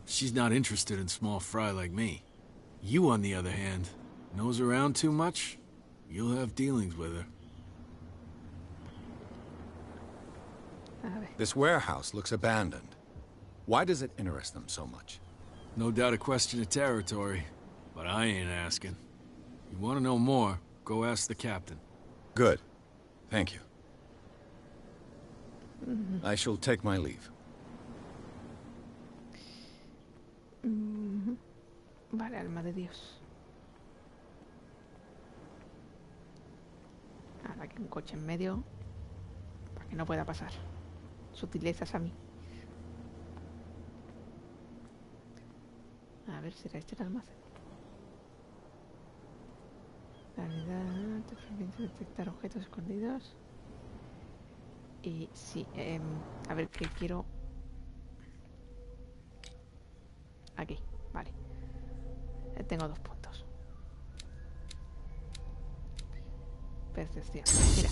Q: She's not interested in small fry like me. You, on the other hand, nose around too much, you'll have dealings with her.
D: This warehouse looks abandoned. Why does it interest them so much?
Q: No doubt a question of territory, but I ain't asking. You want to know more, go ask the captain.
D: Good. Thank you. I shall take my leave.
A: Vale, alma de Dios. Ahora aquí un coche en medio para que no pueda pasar. Sutilezas a mí. A ver, ¿será este el almacén? La habilidad te permite detectar objetos escondidos. Y sí, a ver, ¿qué quiero? Aquí, vale. Tengo 2 puntos. Percepción, mira.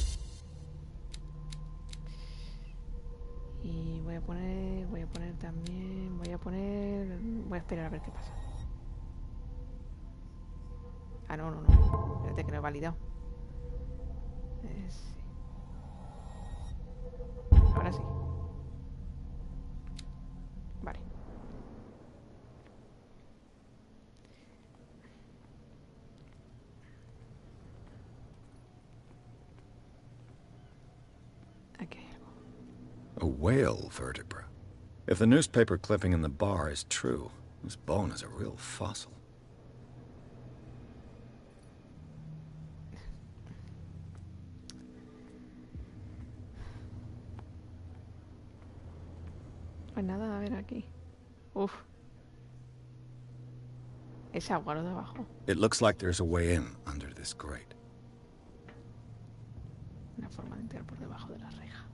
A: Y voy a poner también, voy a esperar a ver qué pasa. Ah, no. Espérate que no he validado. Sí. Ahora sí. Vale. Aquí hay algo.
D: A whale vertebra. If the newspaper clipping in the bar is true, this bone is a real fossil.
A: Pues nada, a ver aquí. Uf. Es agua lo de abajo.
D: It looks like there's a way in under this grate.
A: Una forma de entrar por debajo de la reja.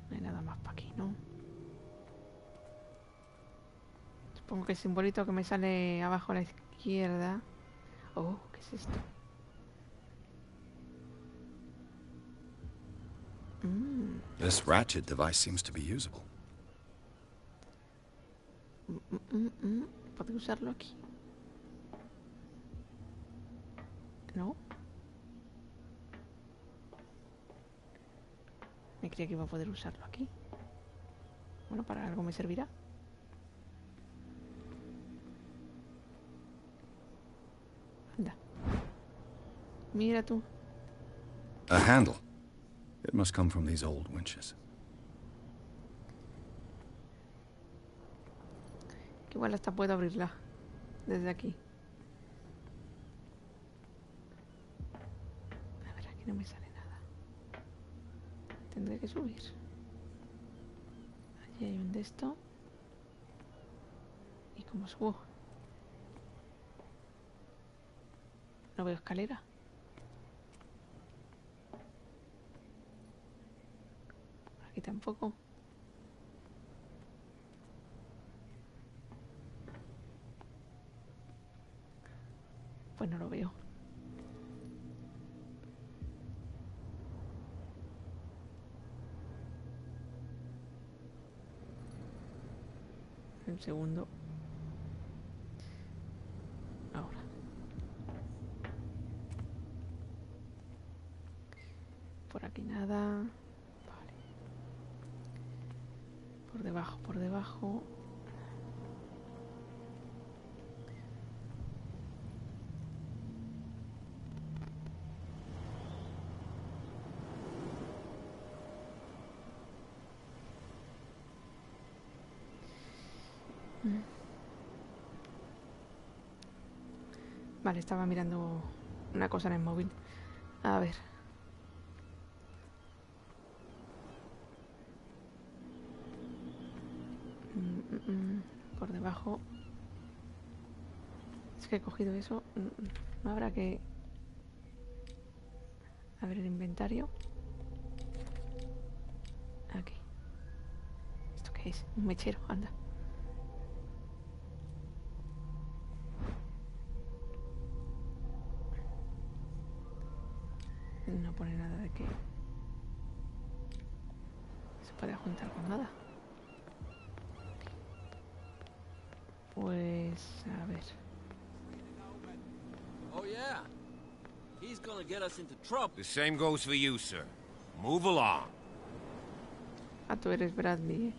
A: No hay nada más para aquí, ¿no? Supongo que el simbolito que me sale abajo a la izquierda. Oh, ¿qué es esto?
D: This ratchet device seems to be usable.
A: ¿Puedo usarlo aquí? ¿No? Me creía que iba a poder usarlo aquí. Bueno, para algo me servirá. Anda. Mira tú.
D: A handle. It must come from these old winches.
A: Que igual hasta puedo abrirla desde aquí. A ver, aquí no me sale nada. Tendré que subir. Allí hay un de esto. ¿Y cómo subo? No veo escalera. Aquí tampoco. Pues no lo veo. Un segundo. Ahora. Por aquí nada. Vale. Por debajo, por debajo. Vale, estaba mirando una cosa en el móvil. A ver. Por debajo. Es que he cogido eso. No habrá que... A ver el inventario. Aquí. ¿Esto qué es? Un mechero, anda. No pone nada de que se pueda juntar con nada. Pues a ver.
J: Oh yeah. He's gonna get us into trouble.
R: The same goes for you, sir. Move along.
A: Ah, tú eres Bradley, ¿eh?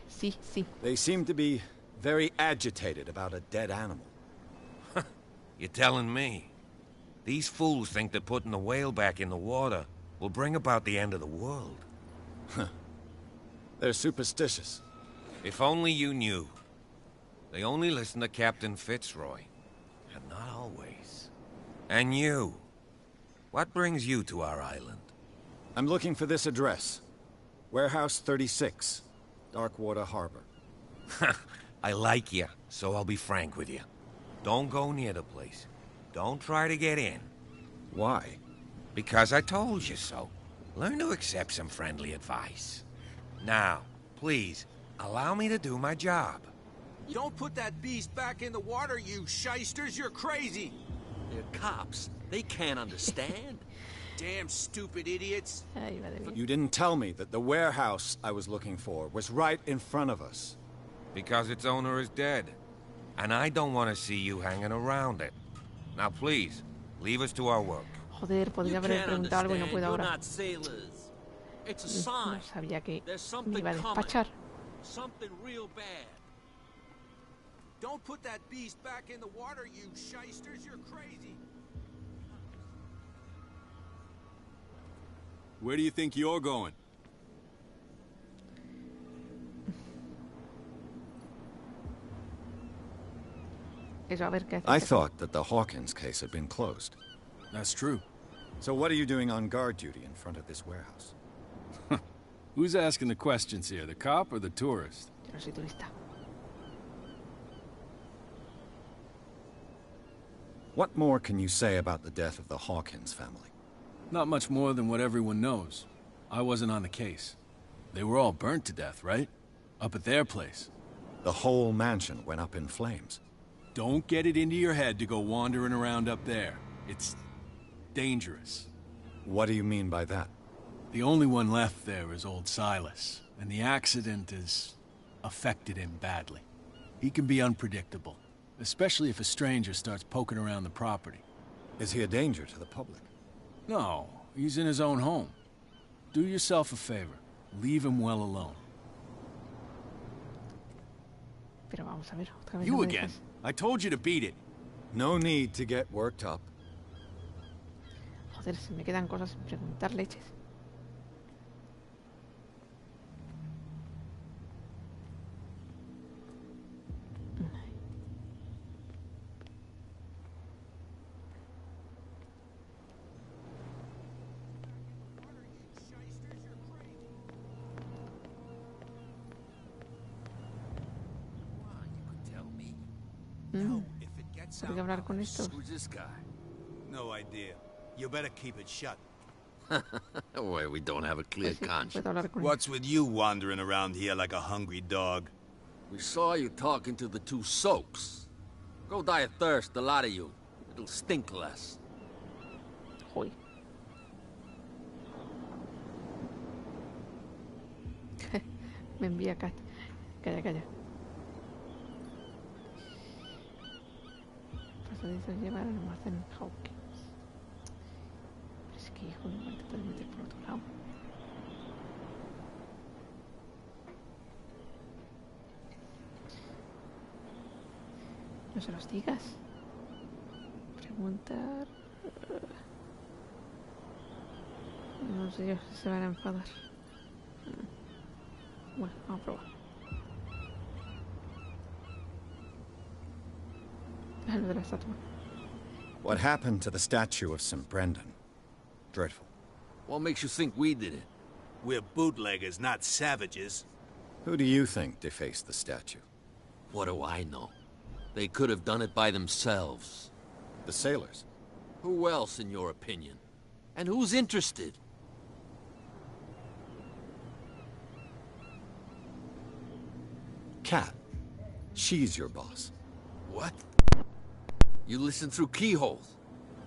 A: Sí, sí.
D: They seem to be very agitated about a dead animal.
R: You're telling me? These fools think that putting the whale back in the water will bring about the end of the world.
D: They're superstitious.
R: If only you knew. They only listen to Captain Fitzroy. And not always. And you. What brings you to our island?
D: I'm looking for this address. Warehouse 36, Darkwater Harbor.
R: I like you, so I'll be frank with you. Don't go near the place. Don't try to get in.
D: Why?
R: Because I told you so. Learn to accept some friendly advice. Now, please, allow me to do my job.
J: Don't put that beast back in the water, you shysters. You're crazy.
P: They're cops. They can't understand.
J: Damn stupid idiots.
D: You didn't tell me that the warehouse I was looking for was right in front of us.
R: Because its owner is dead. And I don't want to see you hanging around it. Now please, leave us to our work.
A: Joder, podría haber preguntado algo y no puedo ahora.
J: No
A: sabía que me iba a despachar.
J: Something real bad. Don't put that beast back in the water, you shysters. You're crazy.
Q: Where do you think you're going?
A: Eso, a ver qué hace.
D: I thought that the Hawkins case had been closed.
Q: That's true.
D: So what are you doing on guard duty in front of this warehouse?
Q: Who's asking the questions here, the cop or the tourist?
A: Yo no soy turista.
D: What more can you say about the death of the Hawkins family?
Q: Not much more than what everyone knows. I wasn't on the case. They were all burnt to death, right? Up at their place.
D: The whole mansion went up in flames.
Q: Don't get it into your head to go wandering around up there. It's dangerous.
D: What do you mean by that?
Q: The only one left there is old Silas, and the accident has affected him badly. He can be unpredictable, especially if a stranger starts poking around the property.
D: Is he a danger to the public?
Q: No, he's in his own home. Do yourself a favor. Leave him well alone.
A: Pero vamos a ver, otra vez
Q: You
A: no me
Q: again.
A: dejas.
Q: I told you to beat it.
D: No need to get worked up.
A: Joder, se me quedan cosas sin preguntar, leches. Tengo que hablar con estos.
K: Who's this guy? No idea. You better keep it shut.
P: Why, we don't have a clear conscience.
K: What's with you wandering around here like a hungry dog?
P: We saw you talking to the two soaks. Go die of thirst, the lot of you. It'll stink less.
A: Joder. Me envía Cat. Calla, calla. Pasadizos llevar al almacén Hawkins. Pero es que hijo, igual te puedes meter por otro lado. No se los digas. Preguntar. No sé yo si se van a enfadar. Bueno, vamos a probar. Lo de la estatua.
D: What happened to the statue of St. Brendan? Dreadful.
P: What makes you think we did it?
K: We're bootleggers, not savages.
D: Who do you think defaced the statue?
P: What do I know? They could have done it by themselves.
D: The sailors?
P: Who else, in your opinion? And who's interested?
D: Cat. She's your boss.
P: What? You listen through keyholes?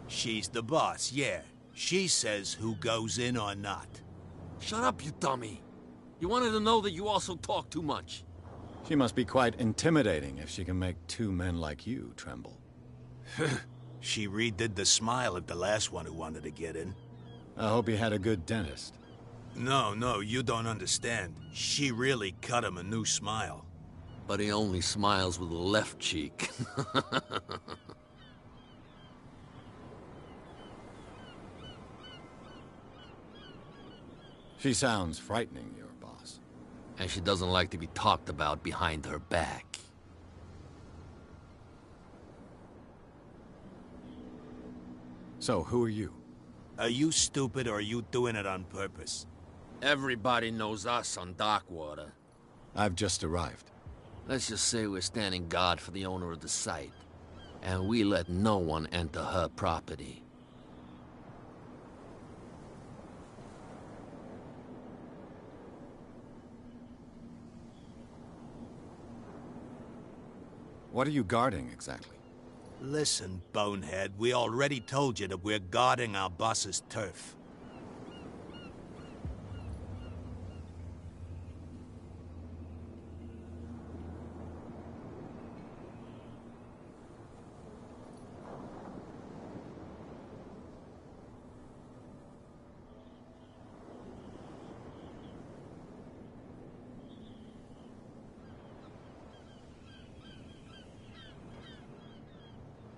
K: She's the boss, yeah. She says who goes in or not.
P: Shut up, you dummy. You wanted to know that you also talk too much.
D: She must be quite intimidating if she can make two men like you tremble.
K: She redid the smile at the last one who wanted to get in.
D: I hope he had a good dentist.
K: No, you don't understand. She really cut him a new smile.
P: But he only smiles with the left cheek.
D: She sounds frightening, your boss.
P: And she doesn't like to be talked about behind her back.
D: So, who are you?
K: Are you stupid or are you doing it on purpose?
P: Everybody knows us on Darkwater.
D: I've just arrived.
P: Let's just say we're standing guard for the owner of the site. And we let no one enter her property.
D: What are you guarding, exactly?
K: Listen, bonehead, we already told you that we're guarding our boss's turf.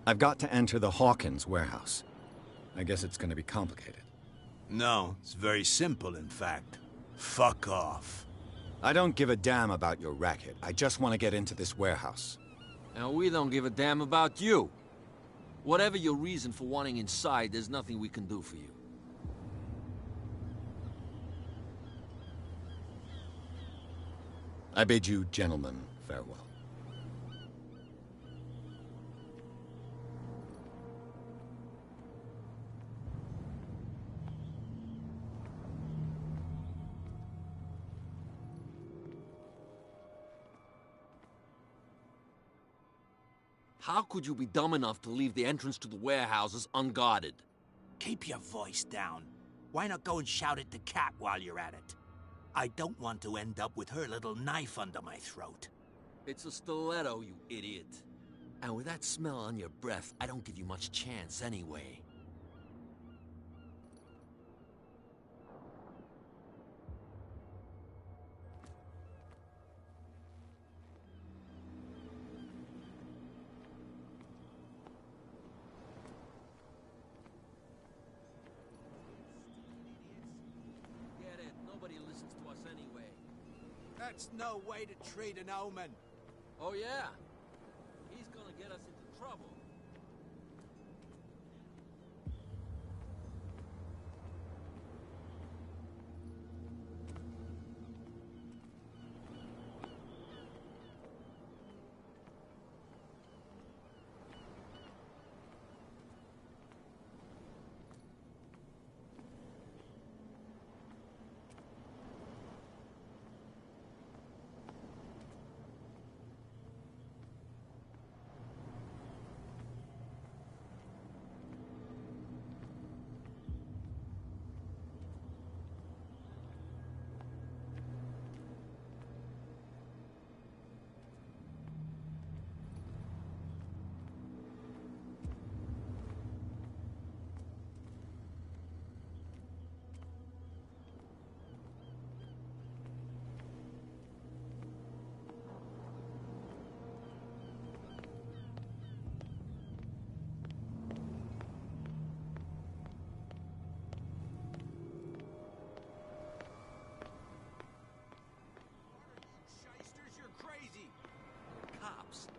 D: I've got to enter the Hawkins warehouse. I guess it's going to be complicated.
K: No, it's very simple, in fact. Fuck off.
D: I don't give a damn about your racket. I just want to get into this warehouse.
P: And we don't give a damn about you. Whatever your reason for wanting inside, there's nothing we can do for you.
D: I bid you gentlemen farewell.
P: How could you be dumb enough to leave the entrance to the warehouses unguarded?
K: Keep your voice down. Why not go and shout at the cat while you're at it? I don't want to end up with her little knife under my throat.
P: It's a stiletto, you idiot. And with that smell on your breath, I don't give you much chance anyway.
K: That's no way to treat an omen.
P: Oh yeah? He's gonna get us into trouble.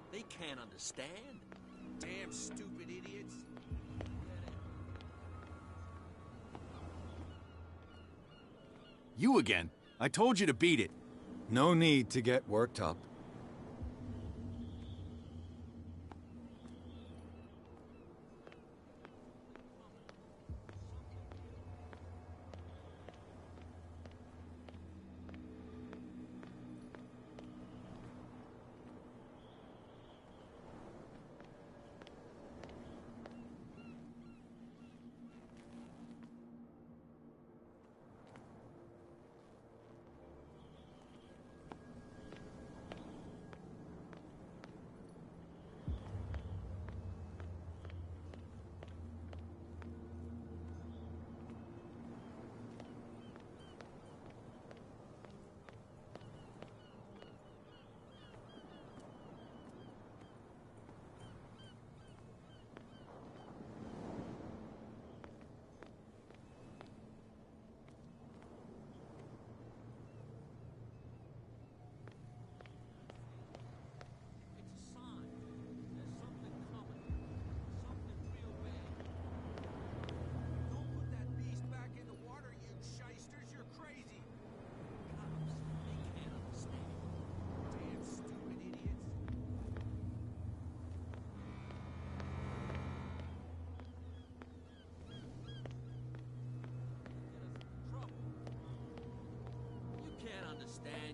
P: They can't understand.
K: Damn stupid idiots.
Q: You again. I told you to beat it.
D: No need to get worked up.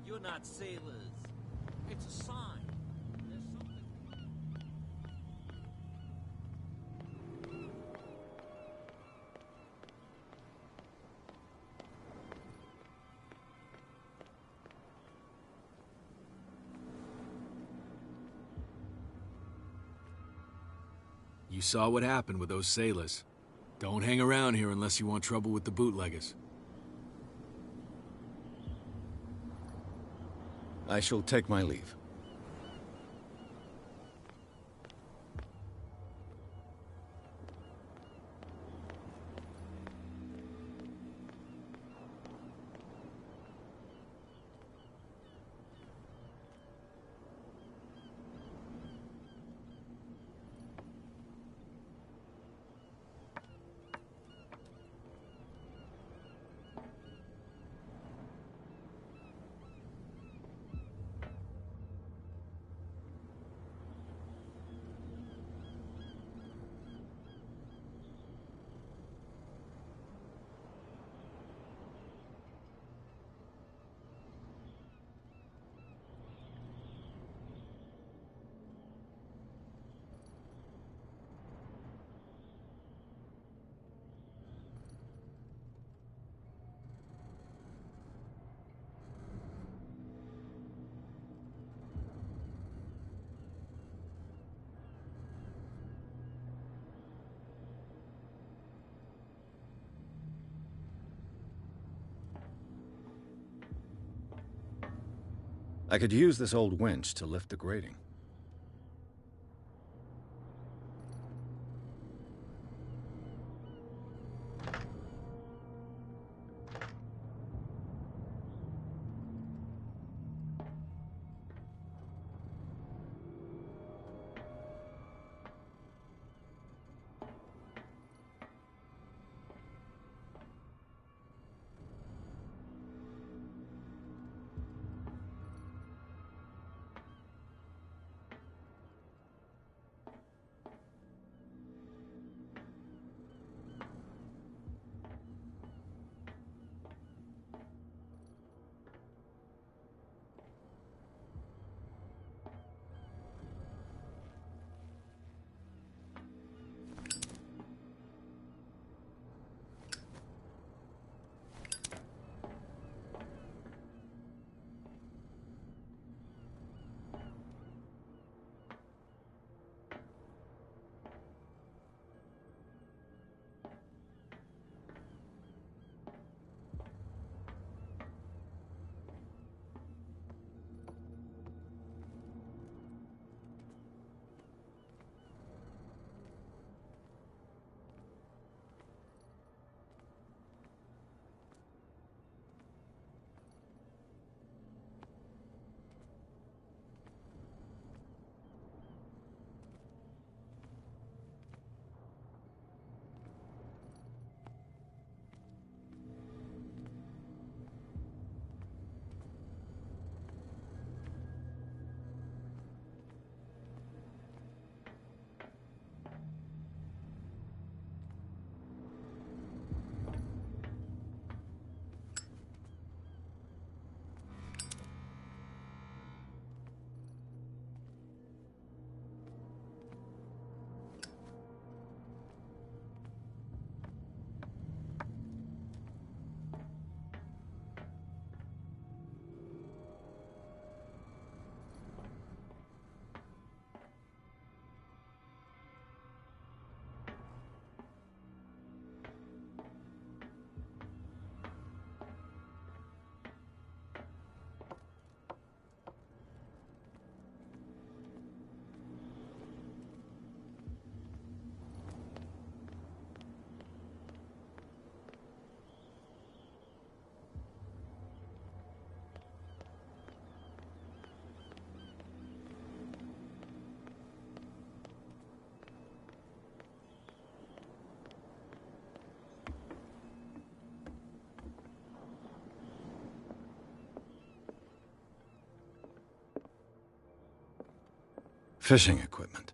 S: You're not sailors. It's a sign. There's something...
Q: You saw what happened with those sailors. Don't hang around here unless you want trouble with the bootleggers.
D: I shall take my leave. I could use this old winch to lift the grating. Fishing equipment.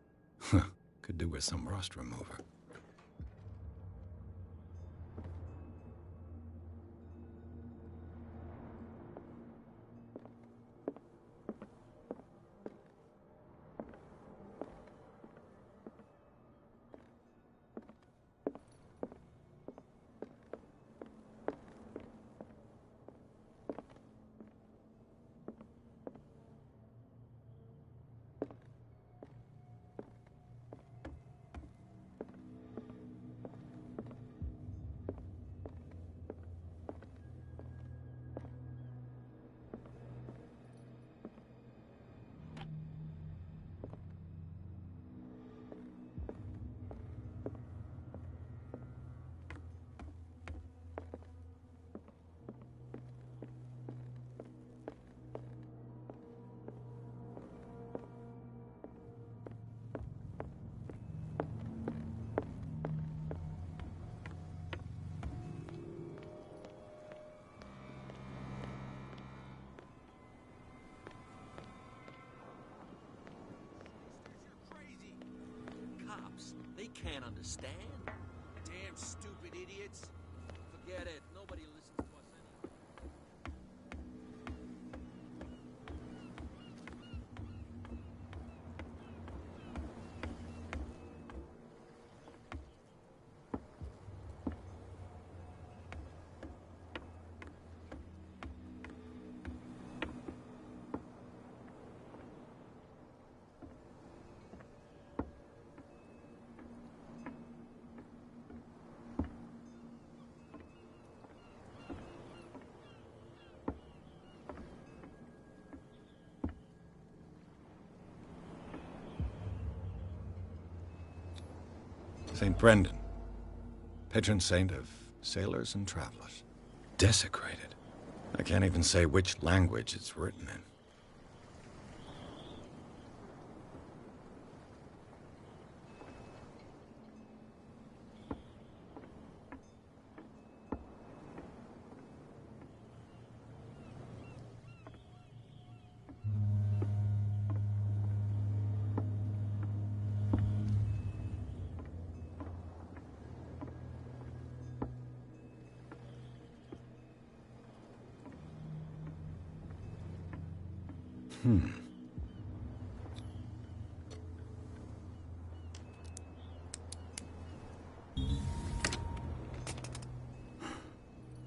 D: Could do with some rust remover.
S: They can't understand.
J: Damn stupid idiots.
S: Forget it. Nobody listens to us anyway.
D: St. Brendan, patron saint of sailors and travelers. Desecrated. I can't even say which language it's written in.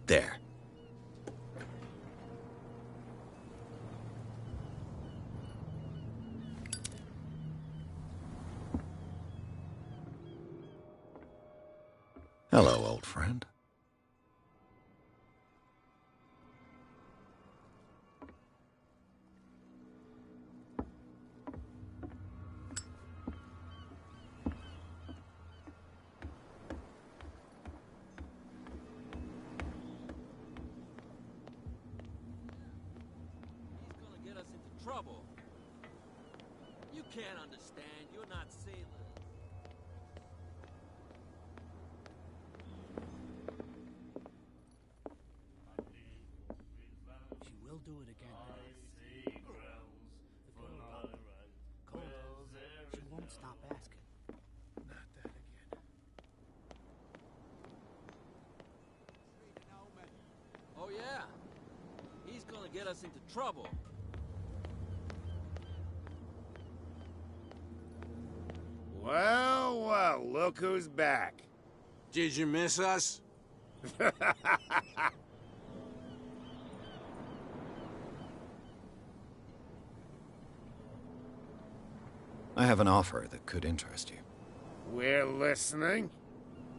D: There. Hello, old friend.
S: Trouble. You can't understand. You're not sailors.
F: She will do it again. The girl, cold. She won't stop asking.
O: Not that again.
S: Oh yeah. He's gonna get us into trouble.
N: Well, well, look who's back.
J: Did you miss us?
D: I have an offer that could interest you.
N: We're listening.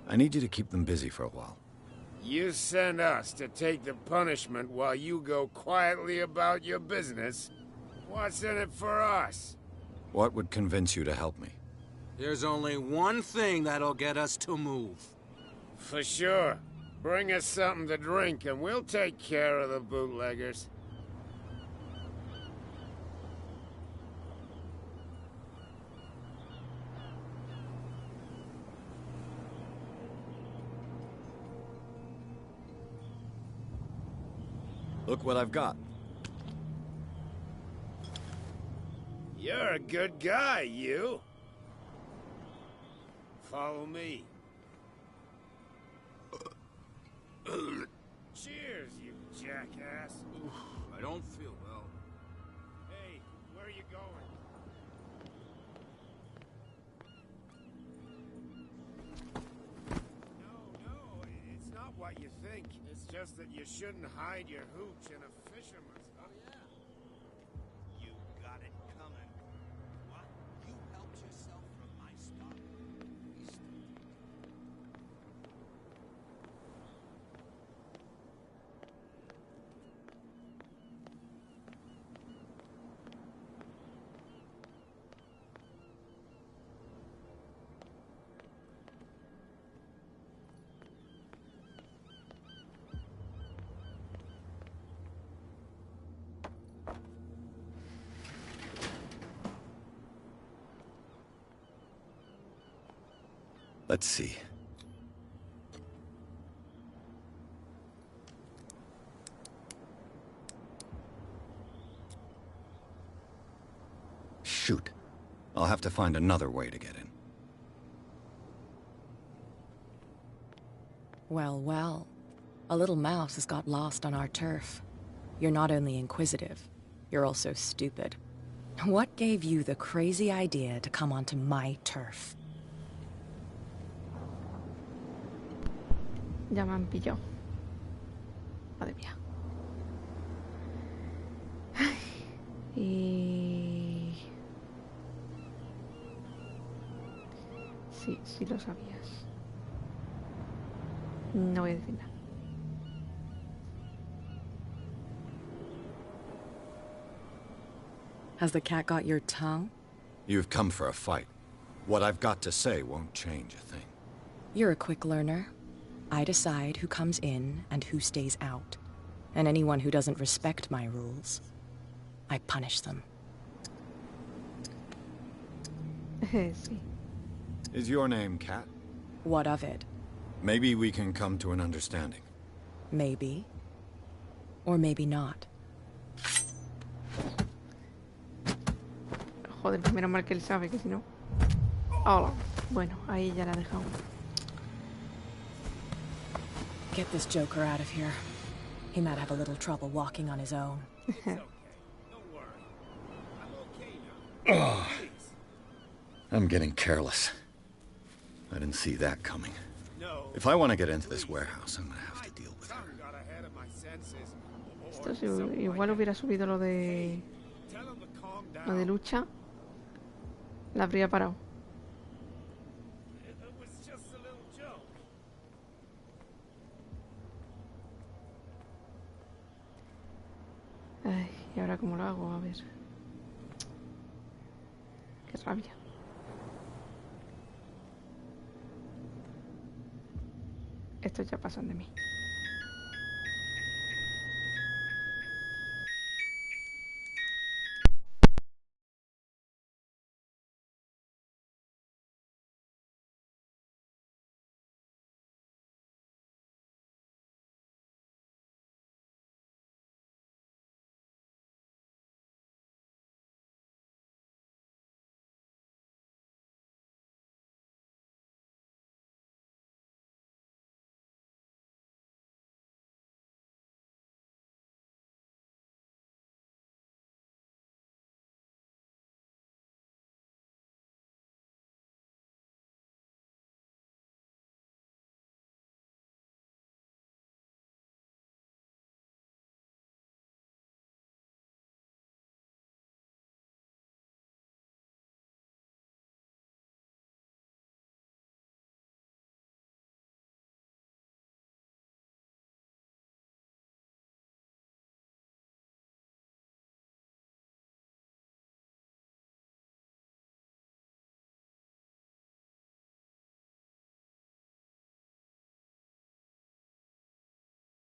D: I need you to keep them busy for a while.
N: You send us to take the punishment while you go quietly about your business. What's in it for us?
D: What would convince you to help me?
J: There's only one thing that'll get us to move.
N: For sure. Bring us something to drink and we'll take care of the bootleggers.
D: Look what I've got.
N: You're a good guy, you. Follow me. Cheers, you jackass.
J: I don't feel well.
N: Hey, where are you going? No, it's not what you think. It's just that you shouldn't hide your hooch in a fisherman's hut.
K: You got it coming. What? You helped yourself from my stock.
D: Let's see. Shoot. I'll have to find another way to get in.
I: Well, well. A little mouse has got lost on our turf. You're not only inquisitive, you're also stupid. What gave you the crazy idea to come onto my turf?
A: Ya me han pillado. Madre mía. Ay, y... Sí lo sabías. No voy a decir nada.
I: Has the cat got your tongue?
D: You've come for a fight. What I've got to say won't change a thing.
I: You're a quick learner. I decide who comes in and who stays out. And anyone who doesn't respect my rules, I punish them.
A: Sí.
D: Is your name Cat?
I: What of it?
D: Maybe we can come to an understanding.
I: Maybe. Or maybe not.
A: Joder, menos mal que él sabe, que si no... Hola. Bueno, ahí ya la he dejado.
I: Get this joker out of here. He might have a little trouble walking on his own.
D: Oh, I'm getting careless. I didn't see that coming. If I want to get into this warehouse, I'm gonna have to deal with her.
A: Esto si igual hubiera subido lo de lucha, la habría parado. Ay, ¿y ahora cómo lo hago? A ver. Qué rabia. Estos ya pasan de mí.